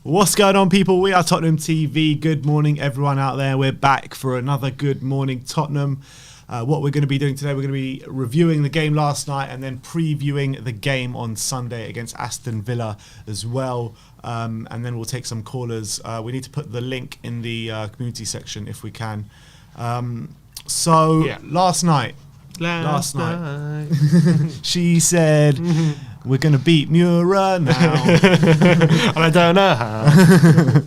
What's going on, people? We are Tottenham TV. Good morning, everyone out there. We're back for another Good Morning Tottenham. What we're going to be doing today, we're going to be reviewing the game last night and then previewing the game on Sunday against Aston Villa as well. And then we'll take some callers. We need to put the link in the community section if we can. Last night, she said, we're going to beat Mura now. And I don't know how.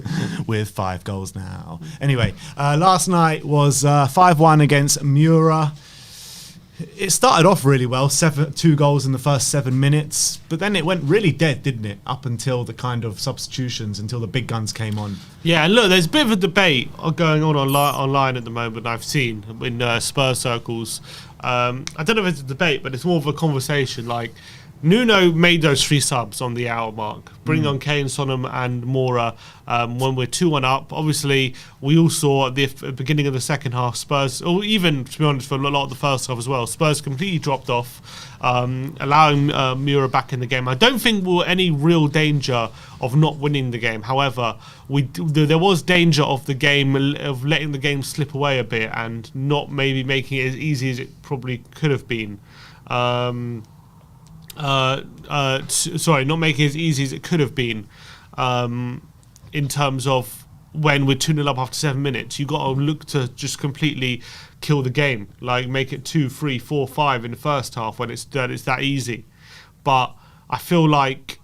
With 5 goals now. Anyway, last night was 5-1 against Mura. It started off really well, 2 goals in the first 7 minutes, but then it went really dead, didn't it? Up until the kind of substitutions, until the big guns came on. Yeah, and look, there's a bit of a debate going on online at the moment, I've seen in Spurs circles. I don't know if it's a debate, but it's more of a conversation. Like, Nuno made those 3 subs on the hour mark. Bring on Kane, Sonham and Mura when we're 2-1 up. Obviously, we all saw at the beginning of the second half, Spurs, or even, to be honest, for a lot of the first half as well, Spurs completely dropped off, allowing Mura back in the game. I don't think we were any real danger of not winning the game. However, there was danger of the game, of letting the game slip away a bit and not maybe making it as easy as it probably could have been. Sorry, not making it as easy as it could have been in terms of when we're 2-0 up after 7 minutes. You got to look to just completely kill the game, like make it 2, 3, 4, 5 in the first half when it's that easy. But I feel like,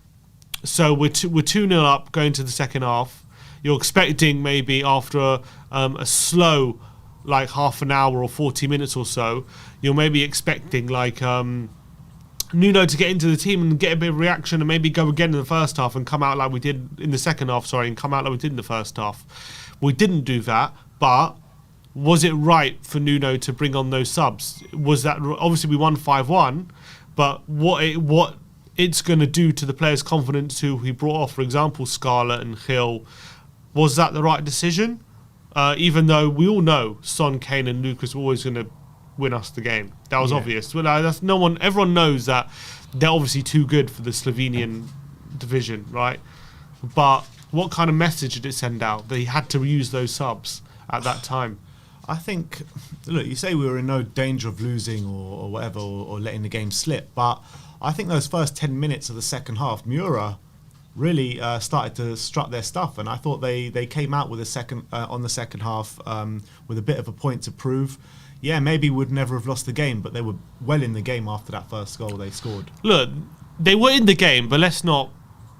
so we're 2-0 up going to the second half. You're expecting maybe after a slow like half an hour or 40 minutes or so, you're maybe expecting like Nuno to get into the team and get a bit of reaction and maybe go again in the first half and come out like we did in the second half, and come out like we did in the first half. We didn't do that, but was it right for Nuno to bring on those subs? Was that, obviously we won 5-1, but what it's going to do to the players' confidence who he brought off, for example, Scarlett and Hill, was that the right decision? Even though we all know Son, Kane and Lucas were always going to win us the game. That was obvious. Well, everyone knows that they're obviously too good for the Slovenian division, right? But what kind of message did it send out that he had to use those subs at that time? I think, look, you say we were in no danger of losing or whatever, or letting the game slip, but I think those first 10 minutes of the second half, Mura really started to strut their stuff, and I thought they came out with on the second half with a bit of a point to prove. Yeah, maybe would never have lost the game, but they were well in the game after that first goal they scored. Look, they were in the game, but let's not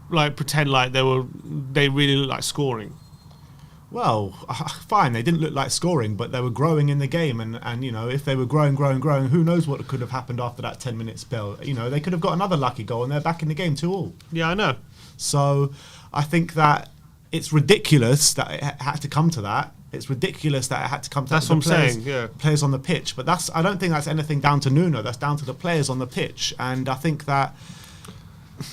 like pretend like they really look like scoring. Well, fine, they didn't look like scoring, but they were growing in the game, and you know, if they were growing, who knows what could have happened after that 10-minute spell. You know, they could have got another lucky goal and they're back in the game 2-2. Yeah, I know. So I think that it's ridiculous that it had to come to that. It's ridiculous that it had to come to that's the what I'm saying, yeah. Players on the pitch. But I don't think that's anything down to Nuno. That's down to the players on the pitch. And I think that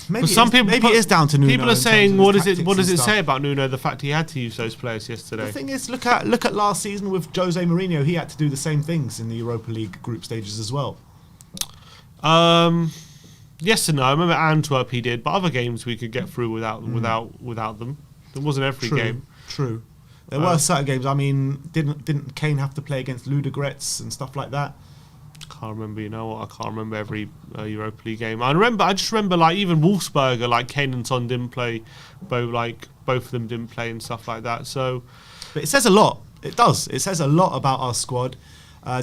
maybe it is down to Nuno. People are saying, what does it say about Nuno, the fact he had to use those players yesterday? The thing is, look at last season with Jose Mourinho. He had to do the same things in the Europa League group stages as well. Yes and no. I remember Antwerp he did, but other games we could get through without them. It wasn't every game. True. There were certain games. I mean, didn't Kane have to play against Ludogorets and stuff like that? Can't remember. You know what? I can't remember every Europa League game. I just remember like even Wolfsberger, like Kane and Son didn't play. Both of them didn't play and stuff like that. So, but it says a lot. It does. It says a lot about our squad.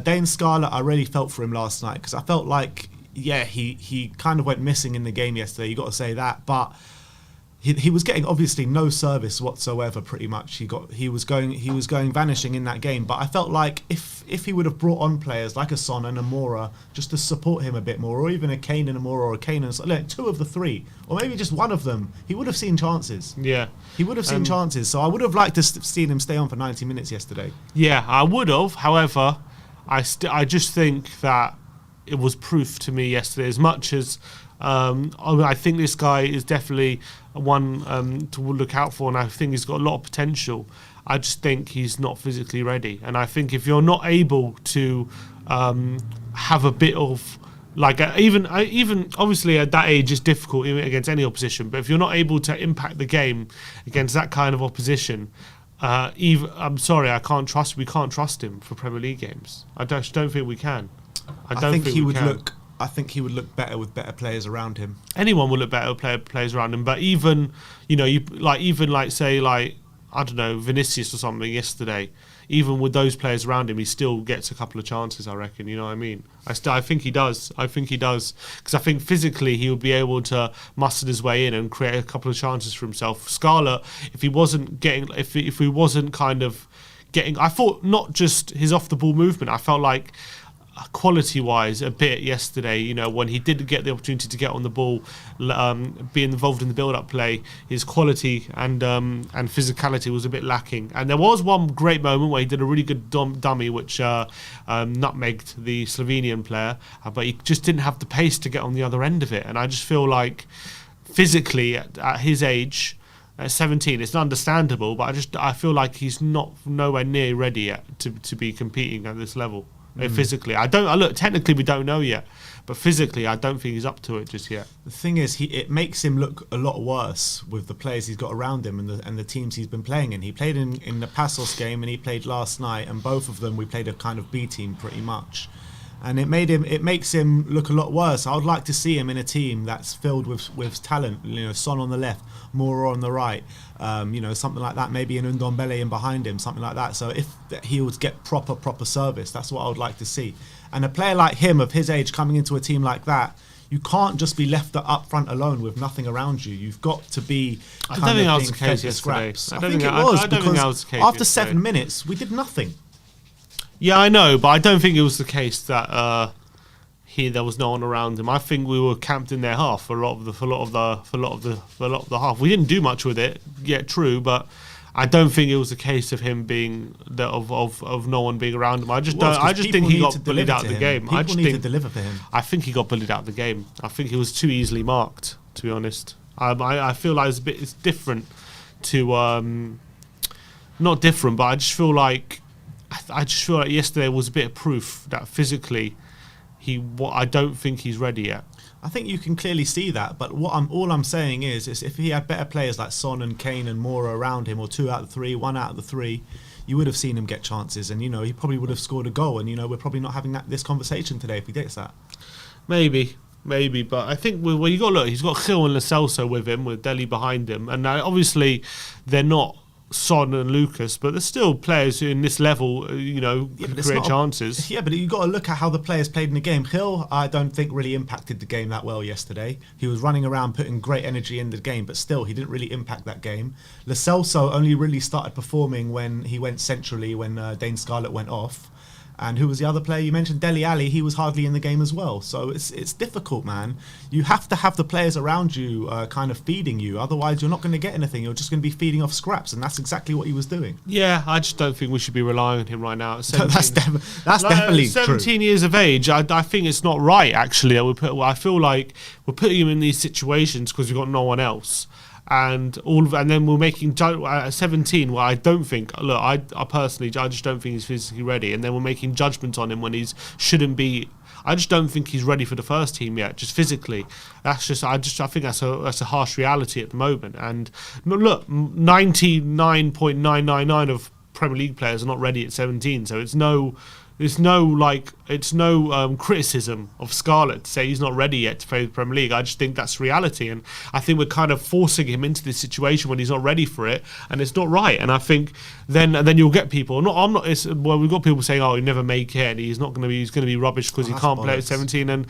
Dane Scarlett, I really felt for him last night because I felt like he kind of went missing in the game yesterday. You got to say that, but. He was getting obviously no service whatsoever. Pretty much, he was going vanishing in that game. But I felt like if he would have brought on players like a Son and a Mura just to support him a bit more, or even a Kane and a Mura, or a Kane and two of the three, or maybe just one of them, he would have seen chances. Yeah, he would have seen chances. So I would have liked to seen him stay on for 90 minutes yesterday. Yeah, I would have. However, I just think that it was proof to me yesterday, as much as. I think this guy is definitely one to look out for, and I think he's got a lot of potential. I just think he's not physically ready, and I think if you're not able to have a bit of like even obviously at that age it's difficult against any opposition, but if you're not able to impact the game against that kind of opposition, I'm sorry, we can't trust him for Premier League games. I don't think we can. I think he would look better with better players around him. Anyone will look better with players around him, but even say I don't know, Vinicius or something yesterday, even with those players around him, he still gets a couple of chances, I reckon. You know what I mean? I think he does. Because I think physically he would be able to muster his way in and create a couple of chances for himself. Scarlett, if he wasn't kind of getting, I thought not just his off the ball movement. I felt like quality-wise a bit yesterday. You know, when he did get the opportunity to get on the ball, be involved in the build-up play, his quality and physicality was a bit lacking. And there was one great moment where he did a really good dummy, which nutmegged the Slovenian player, but he just didn't have the pace to get on the other end of it. And I just feel like physically at his age, at 17, it's understandable, but I feel like he's nowhere near ready yet to be competing at this level. Physically, technically we don't know yet, but physically I don't think he's up to it just yet. The thing is, it makes him look a lot worse with the players he's got around him and the teams he's been playing in. He played in the Passos game and he played last night, and both of them we played a kind of B team pretty much. And it makes him look a lot worse. I would like to see him in a team that's filled with talent. You know, Son on the left, Mura on the right. You know, something like that. Maybe an Ndombele in behind him, something like that. So if he would get proper service, that's what I would like to see. And a player like him, of his age, coming into a team like that, you can't just be left up front alone with nothing around you. You've got to be. I don't think that was the case yesterday. I think it was because after 7 minutes we did nothing. Yeah, I know, but I don't think it was the case that there was no one around him. I think we were camped in their half for a lot of the half. We didn't do much with it, yet true, but I don't think it was the case of him being of no one being around him. I just think he got bullied out of the game. People need to deliver for him. I think he got bullied out of the game. I think he was too easily marked, to be honest. I feel like it's different to not different, but I just feel like yesterday was a bit of proof that physically I don't think he's ready yet. I think you can clearly see that, but all I'm saying is if he had better players like Son and Kane and Mura around him, or 2 out of 3, 1 out of the 3, you would have seen him get chances, and you know he probably would have scored a goal. And you know we're probably not having this conversation today if he gets that. Maybe, but I think when you got to look, he's got Gil and Lo Celso with him, with Dele behind him, and obviously they're not Son and Lucas, but there's still players who in this level, you know, can create chances. Yeah, but you've got to look at how the players played in the game. Gil, I don't think really impacted the game that well yesterday. He was running around putting great energy in the game, but still he didn't really impact that game. Lo Celso only really started performing when he went centrally, when Dane Scarlett went off. And who was the other player you mentioned? Dele Alli, he was hardly in the game as well. So it's difficult, man. You have to have the players around you kind of feeding you. Otherwise, you're not going to get anything. You're just going to be feeding off scraps. And that's exactly what he was doing. Yeah, I just don't think we should be relying on him right now. At that's definitely 17 years of age. I think it's not right, actually. I feel like we're putting him in these situations because we've got no one else. And then we're making 17. Well, I don't think. Look, I personally, I just don't think he's physically ready. And then we're making judgments on him when he shouldn't be. I just don't think he's ready for the first team yet, just physically. I think that's a harsh reality at the moment. And look, 99.999 of Premier League players are not ready at 17. So it's no criticism of Scarlett to say he's not ready yet to play the Premier League. I just think that's reality, and I think we're kind of forcing him into this situation when he's not ready for it, and it's not right. And I think then you'll get people. We've got people saying, "Oh, he never make it, and he's going to be rubbish because he can't play at 17," and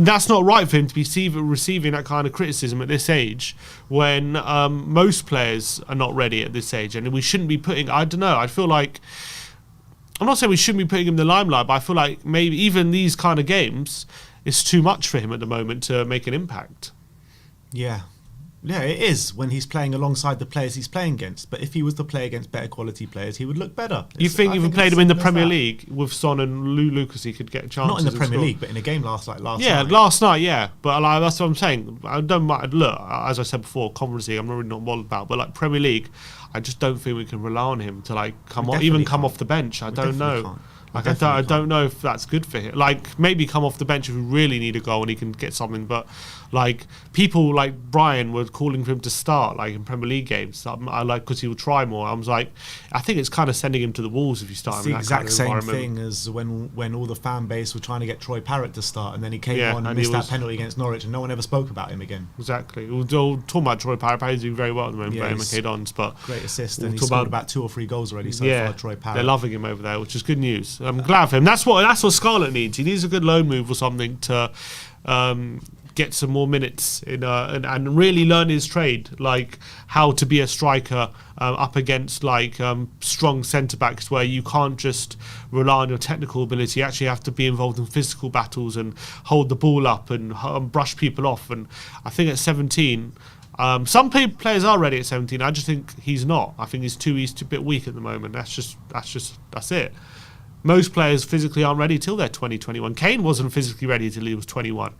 that's not right for him to be receiving that kind of criticism at this age when most players are not ready at this age, and we shouldn't be putting. I don't know. I feel like. I'm not saying we shouldn't be putting him in the limelight, but I feel like maybe even these kind of games is too much for him at the moment to make an impact. Yeah, it is when he's playing alongside the players he's playing against. But if he was to play against better quality players, he would look better. You think if we played him in the Premier League with Son and Lucas, he could get chances? Not in the Premier League, but in a game last night. Yeah, last night, yeah. But that's what I'm saying. I don't mind. Look, as I said before, Conference League, I'm really not bothered about. But like Premier League, I just don't think we can rely on him to come off the bench. I don't know. I don't know if that's good for him. Like maybe come off the bench if we really need a goal and he can get something. But like people like Brian were calling for him to start like in Premier League games. I like because he would try more. I was like, I think it's kind of sending him to the wolves if you start. It's the exact same thing as when all the fan base were trying to get Troy Parrott to start, and then he came on and missed that penalty against Norwich, and no one ever spoke about him again. Exactly. We're talking about Troy Parrott. He's doing very well at the moment. MK Dons, but great assist, and he's scored about 2 or 3 goals already so far. Troy Parrott. They're loving him over there, which is good news. I'm glad for him. That's what Scarlett needs. He needs a good loan move or something to get some more minutes and really learn his trade, like how to be a striker up against like strong centre backs, where you can't just rely on your technical ability. You actually have to be involved in physical battles and hold the ball up and brush people off. And I think at 17, some players are ready at 17. I just think he's not. I think he's a bit weak at the moment. That's it. Most players physically aren't ready till they're 20, 21. Kane wasn't physically ready till he was 21.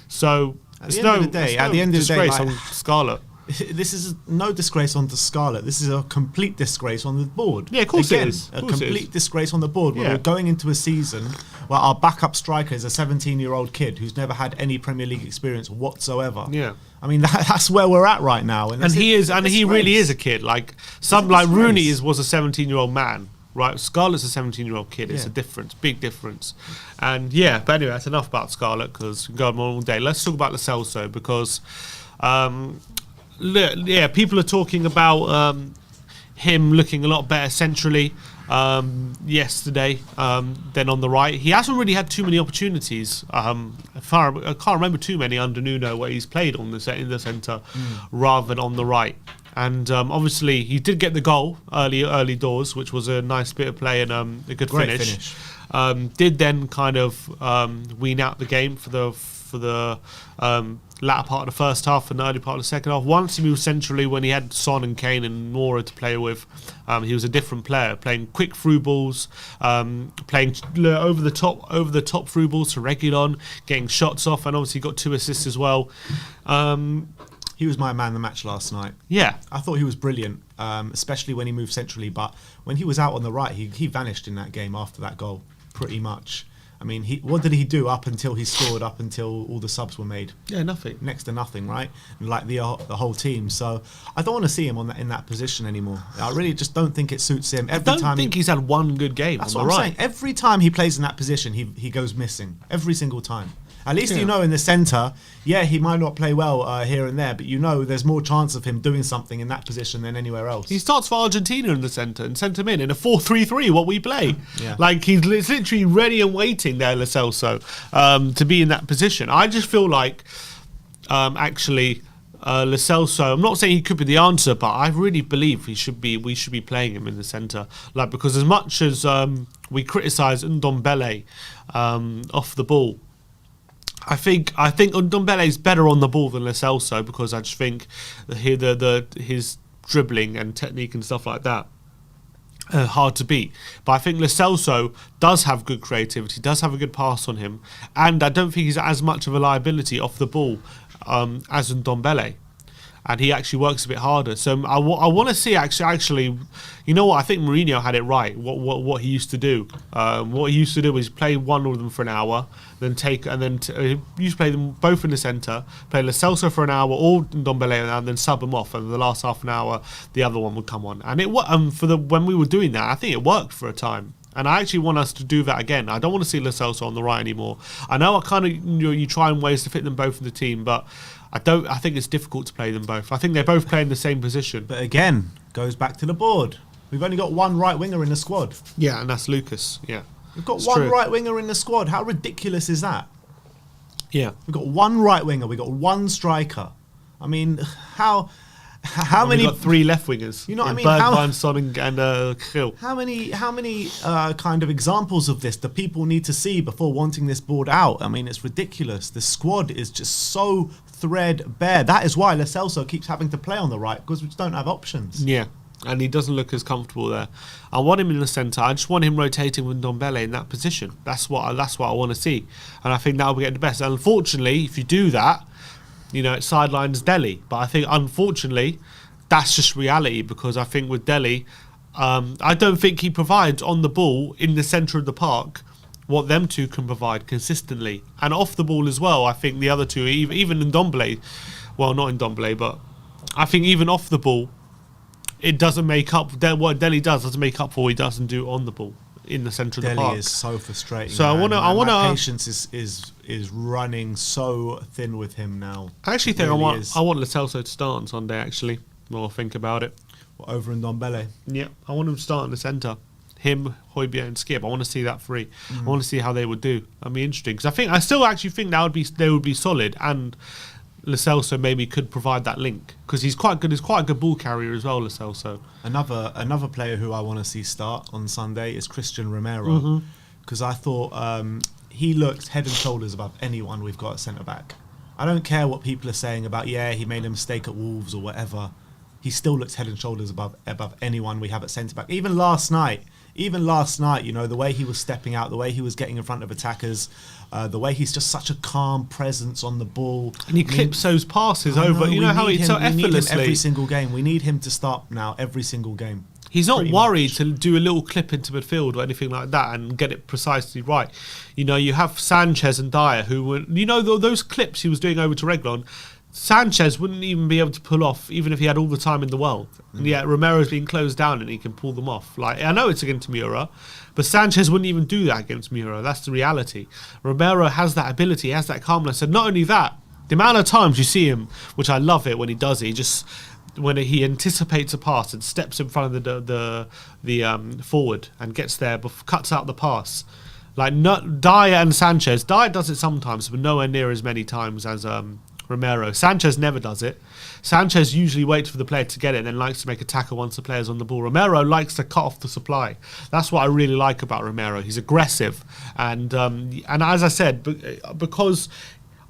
So at the end of the day, on Scarlett. This is no disgrace on the Scarlet. This is a complete disgrace on the board. Yeah, of course it is. A complete disgrace on the board. Yeah. We're going into a season where our backup striker is a 17-year-old kid who's never had any Premier League experience whatsoever. Yeah. I mean, that's where we're at right now. And he really is a kid. Like Rooney was a 17-year-old man. Right, Scarlett's a 17-year-old kid. It's a difference, big difference. And but anyway, that's enough about Scarlett because we can go on all day. Let's talk about Lo Celso because, people are talking about him looking a lot better centrally yesterday than on the right. He hasn't really had too many opportunities. I can't remember too many under Nuno where he's played in the centre rather than on the right. And obviously, he did get the goal early doors, which was a nice bit of play and a good finish. Did then kind of wean out the game for the latter part of the first half and the early part of the second half. Once he moved centrally, when he had Son and Kane and Mura to play with, he was a different player, playing quick through balls, playing over the top through balls to Reguilon, getting shots off, and obviously got 2 assists as well. He was my man of the match last night. Yeah. I thought he was brilliant, especially when he moved centrally. But when he was out on the right, he vanished in that game after that goal, pretty much. I mean, what did he do up until he scored, up until all the subs were made? Yeah, nothing. Next to nothing, right? Like the whole team. So I don't want to see him in that position anymore. I really just don't think it suits him. I don't think he's had one good game on the right. That's what I'm saying. Every time he plays in that position, he goes missing. Every single time. At least you know in the centre, he might not play well here and there, but you know there's more chance of him doing something in that position than anywhere else. He starts for Argentina in the centre and sent him in a 4-3-3, what we play. Yeah. Like, he's literally ready and waiting there, Lo Celso, to be in that position. I just feel like, Lo Celso, I'm not saying he could be the answer, but I really believe we should be playing him in the centre. Like, because as much as we criticise Ndombele off the ball, I think Ndombele is better on the ball than Lo Celso because I just think his dribbling and technique and stuff like that are hard to beat. But I think Lo Celso does have good creativity, does have a good pass on him, and I don't think he's as much of a liability off the ball as Ndombele. And he actually works a bit harder. So I want to see actually, you know what? I think Mourinho had it right. What he used to do. What he used to do was play one of them for an hour, then he used to play them both in the centre, play Lo Celso for an hour or Ndombele, and then sub them off. And the last half an hour, the other one would come on. And when we were doing that, I think it worked for a time. And I actually want us to do that again. I don't want to see Lo Celso on the right anymore. I know you try and ways to fit them both in the team, but I think it's difficult to play them both. I think they both play in the same position. But again, goes back to the board. We've only got one right winger in the squad. Yeah, and that's Lucas. Yeah, we've got one right winger in the squad. How ridiculous is that? Yeah, we've got one right winger. We've got one striker. I mean, how many? We've got 3 left wingers. You know what I mean? Bergwijn, Son, and Gil. How many kind of examples of this do people need to see before wanting this board out? I mean, it's ridiculous. The squad is just so threadbare. That is why Lo Celso keeps having to play on the right, because we just don't have options. Yeah, and he doesn't look as comfortable there. I want him in the centre. I just want him rotating with Ndombele in that position. That's what I want to see, and I think that will be getting the best. And unfortunately, if you do that, it sidelines Dele. But I think, unfortunately, that's just reality, because I think with Dele, I don't think he provides on the ball in the centre of the park what them two can provide consistently. And off the ball as well, I think the other two, even Ndombele, well, not Ndombele, but I think even off the ball, it doesn't make up, what Dele doesn't make up for what he doesn't do on the ball in the centre of the park. Dele is so frustrating. So I want my patience is running so thin with him now. I actually think really I want Lo Celso to start on Sunday, actually, more think about it. Over in Ndombele? Yeah, I want him to start in the centre. him, Højbjerg, and Skip. I want to see that three. I want to see how they would do. That'd be interesting because I still actually think they would be solid, and Lo Celso maybe could provide that link because he's quite good. He's quite a good ball carrier as well, Lo Celso. Another player who I want to see start on Sunday is Christian Romero, because I thought he looked head and shoulders above anyone we've got at centre back. I don't care what people are saying about he made a mistake at Wolves or whatever. He still looks head and shoulders above anyone we have at centre back. Even last night, you know, the way he was stepping out, the way he was getting in front of attackers, the way he's just such a calm presence on the ball. And he clips those passes over. You know how it's so effortlessly. We need him every single game. We need him to start now every single game. He's not worried to do a little clip into midfield or anything like that and get it precisely right. You know, you have Sanchez and Dyer who were, you know, those clips he was doing over to Reguilón, Sanchez wouldn't even be able to pull off even if he had all the time in the world. And yet Romero's being closed down and he can pull them off. Like, I know it's against Mura, but Sanchez wouldn't even do that against Mura. That's the reality. Romero has that ability, he has that calmness. And not only that, the amount of times you see him, which I love it when he does it, when he anticipates a pass and steps in front of the forward and gets there, cuts out the pass. Like Dyer and Sanchez. Dyer does it sometimes, but nowhere near as many times as Romero. Sanchez never does it. Sanchez usually waits for the player to get it and then likes to make a tackle once the player's on the ball. Romero likes to cut off the supply. That's what I really like about Romero. He's aggressive. And as I said, because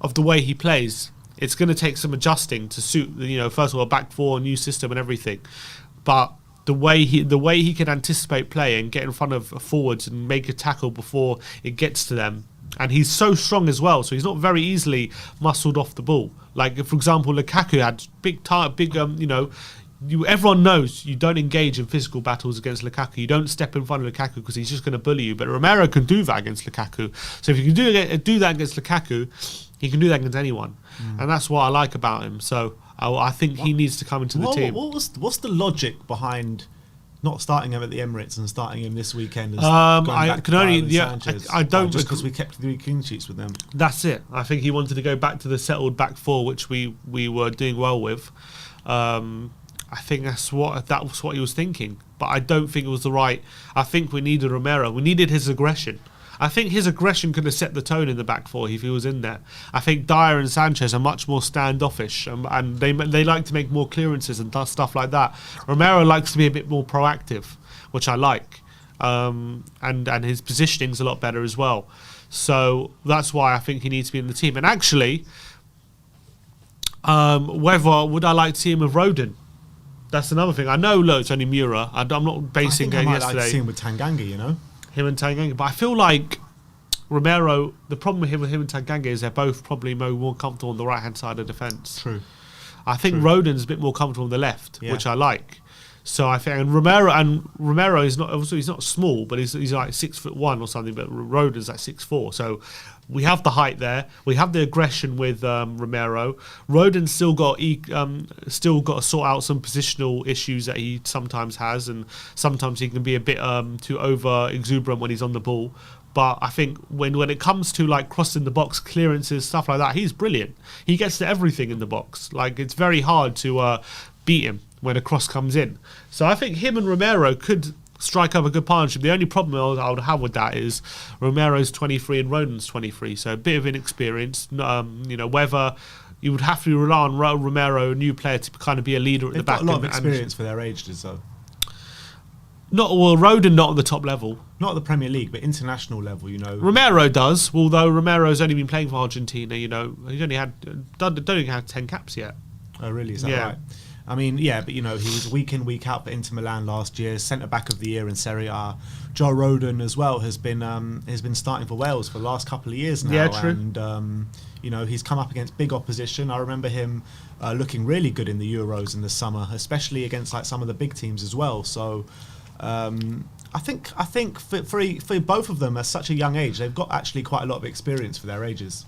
of the way he plays, it's going to take some adjusting to suit, you know, first of all, a back four, new system and everything. But the way he can anticipate play and get in front of forwards and make a tackle before it gets to them. And he's so strong as well, so he's not very easily muscled off the ball. Like, for example, Lukaku had everyone knows you don't engage in physical battles against Lukaku. You don't step in front of Lukaku because he's just going to bully you. But Romero can do that against Lukaku. So if you can do that against Lukaku, he can do that against anyone. And that's what I like about him. So I think he needs to come into the team. What's the logic behind not starting him at the Emirates and starting him this weekend? And I can only I don't just because we kept 3 clean sheets with them. That's it. I think he wanted to go back to the settled back four, which we were doing well with. I think that's what he was thinking, but I don't think it was the right. I think we needed Romero. We needed his aggression. I think his aggression could have set the tone in the back four if he was in there. I think Dyer and Sanchez are much more standoffish, and they like to make more clearances and stuff like that. Romero likes to be a bit more proactive, which I like, and his positioning's a lot better as well. So that's why I think he needs to be in the team. And actually, whether would I like to see him with Rodon? That's another thing. I know, look, it's only Mura. I'm not basing it yesterday. I like to see him with Tanganga, you know. Him and Tanganga, but I feel like Romero. The problem with him and Tanganga is they're both probably more comfortable on the right hand side of defence. True. I think Rodon's a bit more comfortable on the left, which I like. So I think, and Romero is not, obviously he's not small, but he's like 6'1" or something. But Rodon's like 6'4". So we have the height there. We have the aggression with Romero. Rodon's still got to sort out some positional issues that he sometimes has, and sometimes he can be a bit too over exuberant when he's on the ball. But I think when it comes to like crossing the box, clearances, stuff like that, he's brilliant. He gets to everything in the box. Like, it's very hard to beat him when a cross comes in. So I think him and Romero could strike up a good partnership. The only problem I would have with that is Romero's 23 and Rodon's 23, so a bit of inexperience. Whether you would have to rely on Romero, a new player, to kind of be a leader at the back. They've got a lot of experience for their ages, though. Rodon not on the top level. Not at the Premier League, but international level, you know. Romero does, although Romero's only been playing for Argentina, you know. He's only don't even have 10 caps yet. Oh, really? Is that right? I mean, yeah, but, you know, he was week in, week out for Inter Milan last year, centre-back of the year in Serie A. Joe Rodon as well has been starting for Wales for the last couple of years now. Yeah, true. And, you know, he's come up against big opposition. I remember him looking really good in the Euros in the summer, especially against like some of the big teams as well. So I think for both of them at such a young age, they've got actually quite a lot of experience for their ages.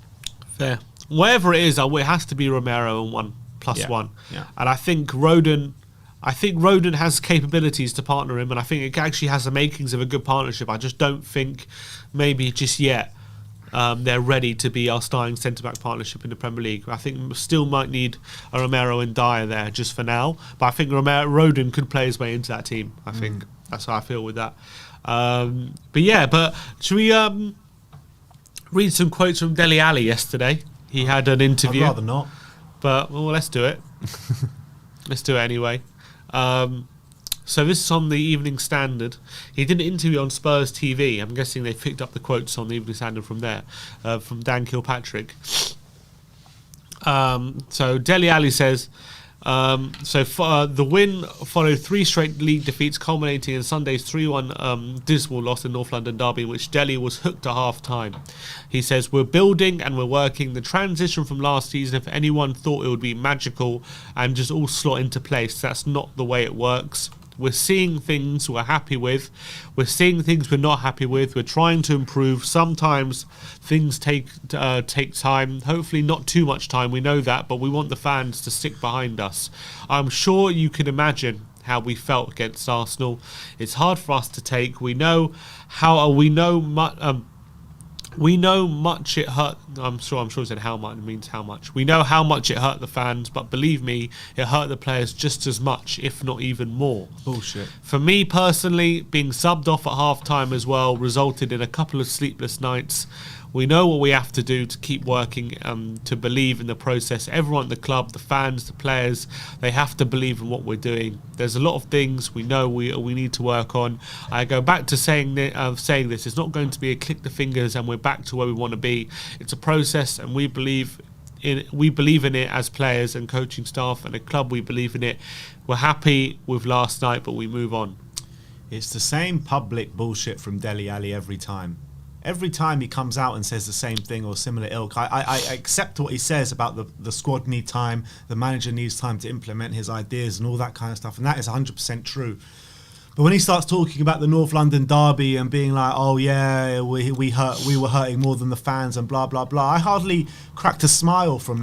Fair. Wherever it is, it has to be Romero and 1+1. Yeah. And I think Rodon has capabilities to partner him, and I think it actually has the makings of a good partnership. I just don't think maybe just yet they're ready to be our starting centre-back partnership in the Premier League. I think we still might need a Romero and Dyer there just for now, but I think Rodon could play his way into that team, I think. That's how I feel with that. But should we read some quotes from Dele Alli yesterday? He had an interview. I'd rather not. But, well, let's do it. Let's do it anyway. So this is on the Evening Standard. He did an interview on Spurs TV. I'm guessing they picked up the quotes on the Evening Standard from there, from Dan Kilpatrick. So Dele Alli says, the win followed 3 straight league defeats, culminating in Sunday's 3-1 dismal loss in North London derby, in which Dele was hooked at half-time. He says, we're building and we're working. The transition from last season, if anyone thought it would be magical and just all slot into place, that's not the way it works. We're seeing things we're happy with. We're seeing things we're not happy with. We're trying to improve. Sometimes things take time. Hopefully not too much time. We know that, but we want the fans to stick behind us. I'm sure you can imagine how we felt against Arsenal. It's hard for us to take. We know much it hurt. I'm sure it said how much. It means how much. We know how much it hurt the fans, but believe me, it hurt the players just as much, if not even more. Bullshit. For me personally, being subbed off at half-time as well resulted in a couple of sleepless nights. We know what we have to do to keep working, to believe in the process. Everyone at the club, the fans, the players, they have to believe in what we're doing. There's a lot of things we know we need to work on. I go back to saying this. It's not going to be a click the fingers and we're back to where we want to be. It's a process, and we believe in it as players and coaching staff and a club. We believe in it. We're happy with last night, but we move on. It's the same public bullshit from Dele Alli every time. Every time he comes out and says the same thing or similar ilk, I accept what he says about the squad need time, the manager needs time to implement his ideas and all that kind of stuff, and that is 100% true. But when he starts talking about the North London derby and being like, oh yeah, we were hurting more than the fans and blah blah blah, I hardly cracked a smile from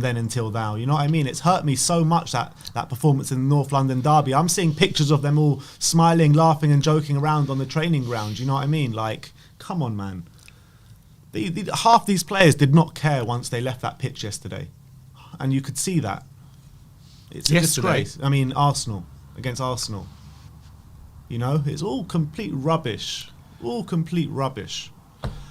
then until now. You know what I mean? It's hurt me so much, that performance in the North London derby. I'm seeing pictures of them all smiling, laughing and joking around on the training ground. You know what I mean? Like, come on, man. Half these players did not care once they left that pitch yesterday. And you could see that. It's a disgrace. I mean, against Arsenal. You know, it's all complete rubbish. All complete rubbish.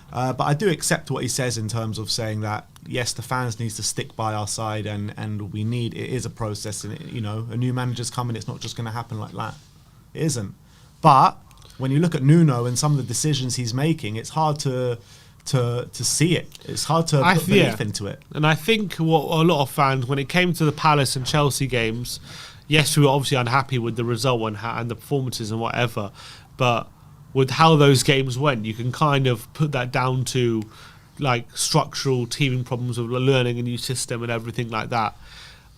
But I do accept what he says in terms of saying that, yes, the fans need to stick by our side, and it is a process. And, you know, a new manager's coming, it's not just going to happen like that. It isn't. But when you look at Nuno and some of the decisions he's making, it's hard to see it. It's hard to put belief into it. And I think what a lot of fans, when it came to the Palace and Chelsea games, yes, we were obviously unhappy with the result and the performances and whatever, but with how those games went, you can kind of put that down to like structural teaming problems of learning a new system and everything like that.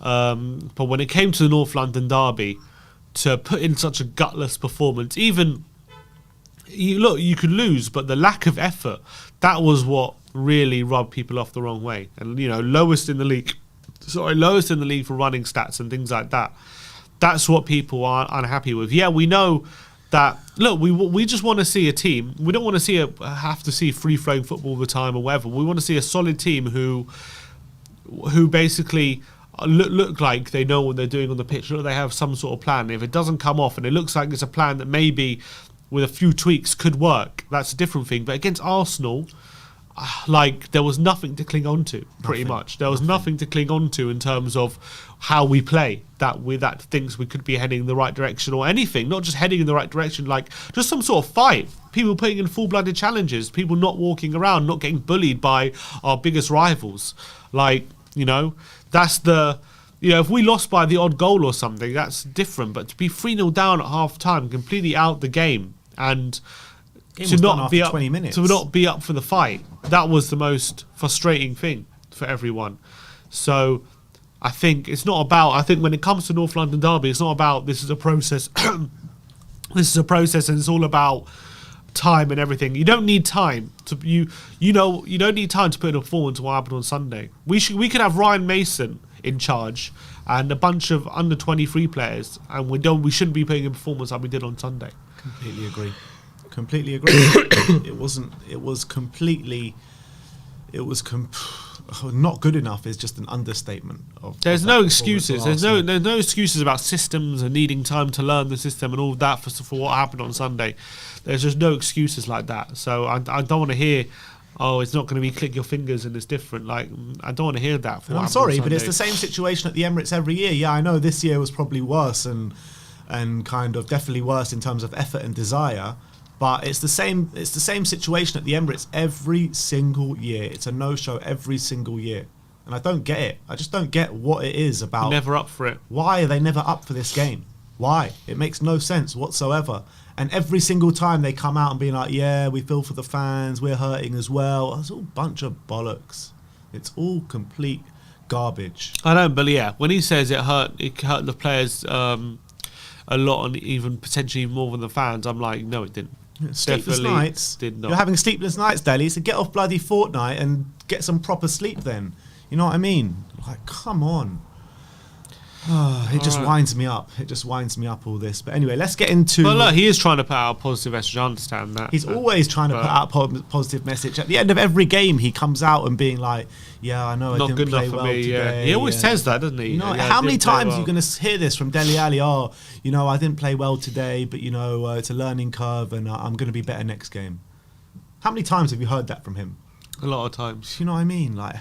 But when it came to the North London derby, to put in such a gutless performance, even you could lose, but the lack of effort, that was what really rubbed people off the wrong way. And, you know, lowest in the league for running stats and things like that. That's what people are unhappy with. Yeah, we know that. Look, we just want to see a team. We don't want to have to see free-flowing football all the time or whatever. We want to see a solid team who basically look like they know what they're doing on the pitch. Look, they have some sort of plan. If it doesn't come off and it looks like it's a plan that maybe with a few tweaks could work, that's a different thing. But against Arsenal, like, there was nothing to cling on to, pretty much. There was nothing to cling on to in terms of how we play, that thinks we could be heading in the right direction or anything, not just heading in the right direction, like just some sort of fight. People putting in full-blooded challenges, people not walking around, not getting bullied by our biggest rivals. Like, you know, if we lost by the odd goal or something, that's different. But to be 3-0 down at half-time, completely out the game, and to not be up 20 minutes. To not be up for the fight, that was the most frustrating thing for everyone. So I think when it comes to North London derby, it's not about this is a process. This is a process, and it's all about time and everything. You don't need time you don't need time to put in a performance of what happened on Sunday. We could have Ryan Mason in charge and a bunch of under 23 players, and we shouldn't be putting in a performance like we did on Sunday. Completely agree. It was completely it was not good enough is just an understatement. There's of no that excuses. performance for There's Arsenal. no excuses about systems and needing time to learn the system and all that for what happened on Sunday. There's just no excuses like that. So I don't want to hear, oh, it's not going to be click your fingers and it's different. Like, I don't want to hear that. And I'm sorry, but it's the same situation at the Emirates every year. Yeah, I know this year was probably worse and kind of definitely worse in terms of effort and desire. But it's the same. It's the same situation at the Emirates every single year. It's a no-show every single year, and I don't get it. I just don't get what it is about. You're never up for it. Why are they never up for this game? Why? It makes no sense whatsoever. And every single time they come out and be like, "Yeah, we feel for the fans. We're hurting as well." It's all a bunch of bollocks. It's all complete garbage. I don't believe. Yeah, when he says it hurt the players a lot, and even potentially more than the fans, I'm like, no, it didn't. Sleepless Definitely nights. did not. You're having sleepless nights, Deli. So get off bloody Fortnite and get some proper sleep then. You know what I mean? Like, come on. It just winds me up. It just winds me up, all this. But anyway, let's get into... Well, look, he is trying to put out a positive message. I understand that. He's always trying to put out a positive message. At the end of every game, he comes out and being like, yeah, I know I not didn't good play enough for well me. today. Yeah. He always says that, doesn't he? You know, Yeah, how many didn't play times well. are you going to hear this from Dele Alli? Oh, you know, I didn't play well today, but, you know, it's a learning curve and I'm going to be better next game. How many times have you heard that from him? A lot of times. You know what I mean? Like...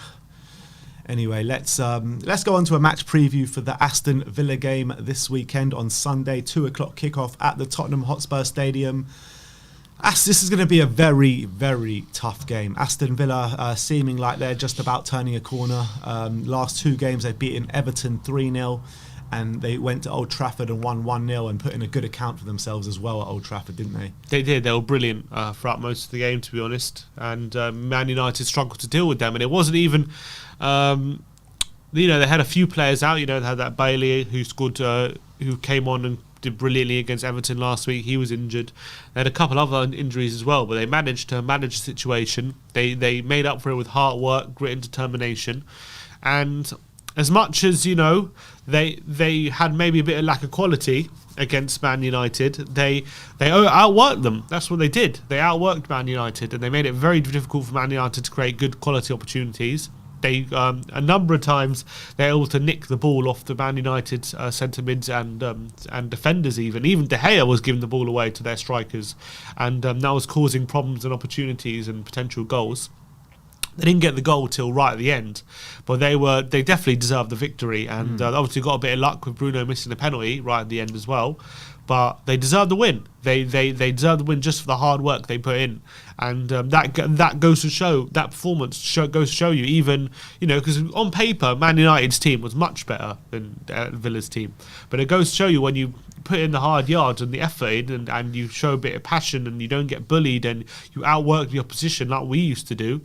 Anyway, let's go on to a match preview for the Aston Villa game this weekend on Sunday, 2:00 kickoff at the Tottenham Hotspur Stadium. This is going to be a very, very tough game. Aston Villa seeming like they're just about turning a corner. Last two games they've beaten Everton 3-0 and they went to Old Trafford and won 1-0 and put in a good account for themselves as well at Old Trafford, didn't they? They did. They were brilliant throughout most of the game, to be honest. And Man United struggled to deal with them. And it wasn't even... you know, they had a few players out. You know, they had that Bailey who scored, who came on and did brilliantly against Everton last week. He was injured. They had a couple other injuries as well, but they managed to manage the situation. They made up for it with hard work, grit and determination. And as much as, you know, they had maybe a bit of lack of quality against Man United, they outworked them. That's what they did. They outworked Man United and they made it very difficult for Man United to create good quality opportunities. They a number of times they're able to nick the ball off the Man United centre mids and defenders. Even De Gea was giving the ball away to their strikers, and that was causing problems and opportunities and potential goals. They didn't get the goal till right at the end, but they definitely deserved the victory, and obviously got a bit of luck with Bruno missing a penalty right at the end as well. But they deserved the win. They deserved the win just for the hard work they put in, and that goes to show that performance goes to show you, even, you know, because on paper Man United's team was much better than Villa's team, but it goes to show you when you put in the hard yards and the effort in, and you show a bit of passion and you don't get bullied and you outwork the opposition like we used to do.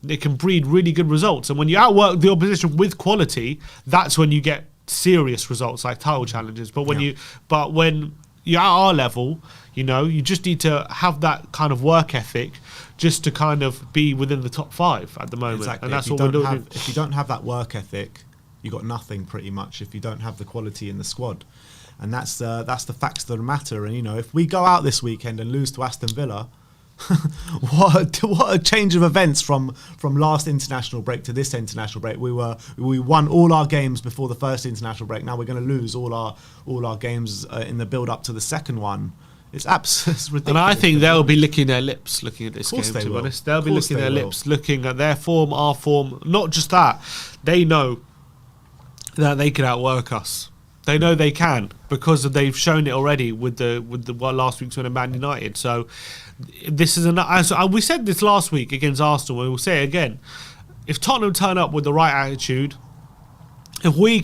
It can breed really good results, and when you outwork the opposition with quality, that's when you get serious results like title challenges. But when you're at our level, you know, you just need to have that kind of work ethic just to kind of be within the top five at the moment. Exactly. And that's what we're doing. If you don't have that work ethic, you got nothing pretty much. If you don't have the quality in the squad, and that's the facts of the matter. And you know, if we go out this weekend and lose to Aston Villa, what a change of events from last international break to this international break. We won all our games before the first international break. Now we're going to lose all our games in the build up to the second one. It's ridiculous. And I think they'll be licking their lips looking at this game, to be honest. They'll be licking their lips, looking at their form, our form. Not just that, they know that they can outwork us. They know they can, because they've shown it already with the last week's win at Man United. So this is we said this last week against Arsenal, and we'll say it again. If Tottenham turn up with the right attitude, if we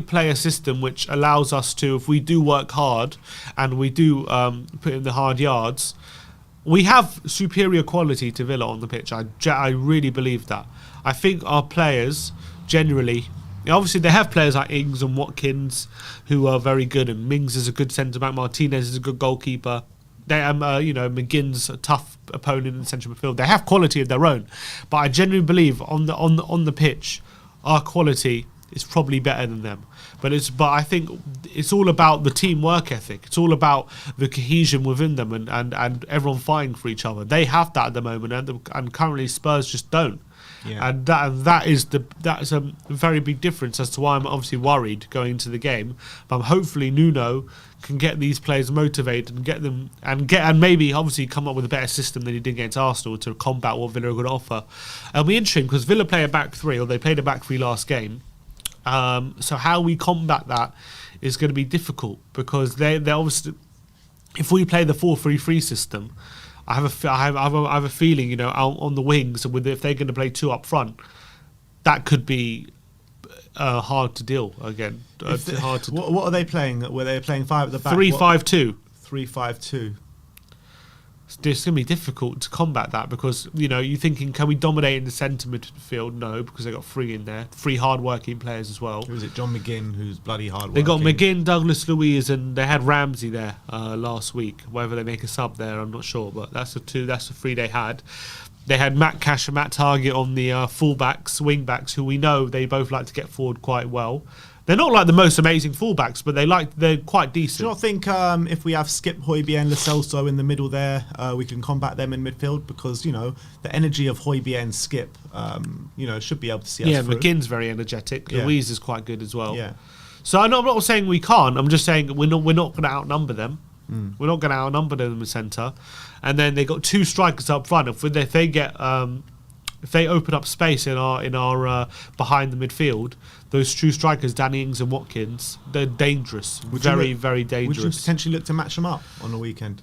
play a system which allows us to, if we do work hard and we do put in the hard yards, we have superior quality to Villa on the pitch. I really believe that. I think our players generally... Obviously, they have players like Ings and Watkins who are very good, and Mings is a good centre-back, Martinez is a good goalkeeper. They McGinn's a tough opponent in central midfield. They have quality of their own, but I genuinely believe on the pitch, our quality is probably better than them. But I think it's all about the team work ethic. It's all about the cohesion within them and everyone fighting for each other. They have that at the moment, and currently Spurs just don't. Yeah. And that's a very big difference as to why I'm obviously worried going into the game. But hopefully Nuno can get these players motivated and get them and maybe obviously come up with a better system than he did against Arsenal to combat what Villa are going to offer. It'll be interesting because Villa play a back three, or they played a back three last game. So how we combat that is going to be difficult because they're obviously, if we play the 4-3-3 system, I have a feeling, you know, out on the wings, if they're going to play two up front, that could be hard to deal again. What are they playing? Were they playing 5 at the back? 3-5-2. 3-5-2. It's going to be difficult to combat that because, you know, you're thinking, can we dominate in the centre midfield? No, because they've got 3 in there. 3 hard-working players as well. Who is it? John McGinn, who's bloody hard-working. They got McGinn, Douglas Luiz, and they had Ramsey there last week. Whether they make a sub there, I'm not sure, but that's the 3 they had. They had Matt Cash and Matt Target on the fullbacks, wing-backs, who we know they both like to get forward quite well. They're not like the most amazing fullbacks, but they're quite decent. Do you not think if we have Skip, Højbjerg and Lo Celso in the middle there, we can combat them in midfield? Because, you know, the energy of Højbjerg and Skip, you know, should be able to see us through. McGinn's very energetic. Yeah. Louise is quite good as well. Yeah. So I'm not saying we can't. I'm just saying we're not going to outnumber them. We're not going to outnumber them in the centre. And then they got 2 strikers up front. If they get if they open up space in our behind the midfield, those 2 strikers, Danny Ings and Watkins, they're dangerous. Very dangerous. Would you potentially look to match them up on the weekend?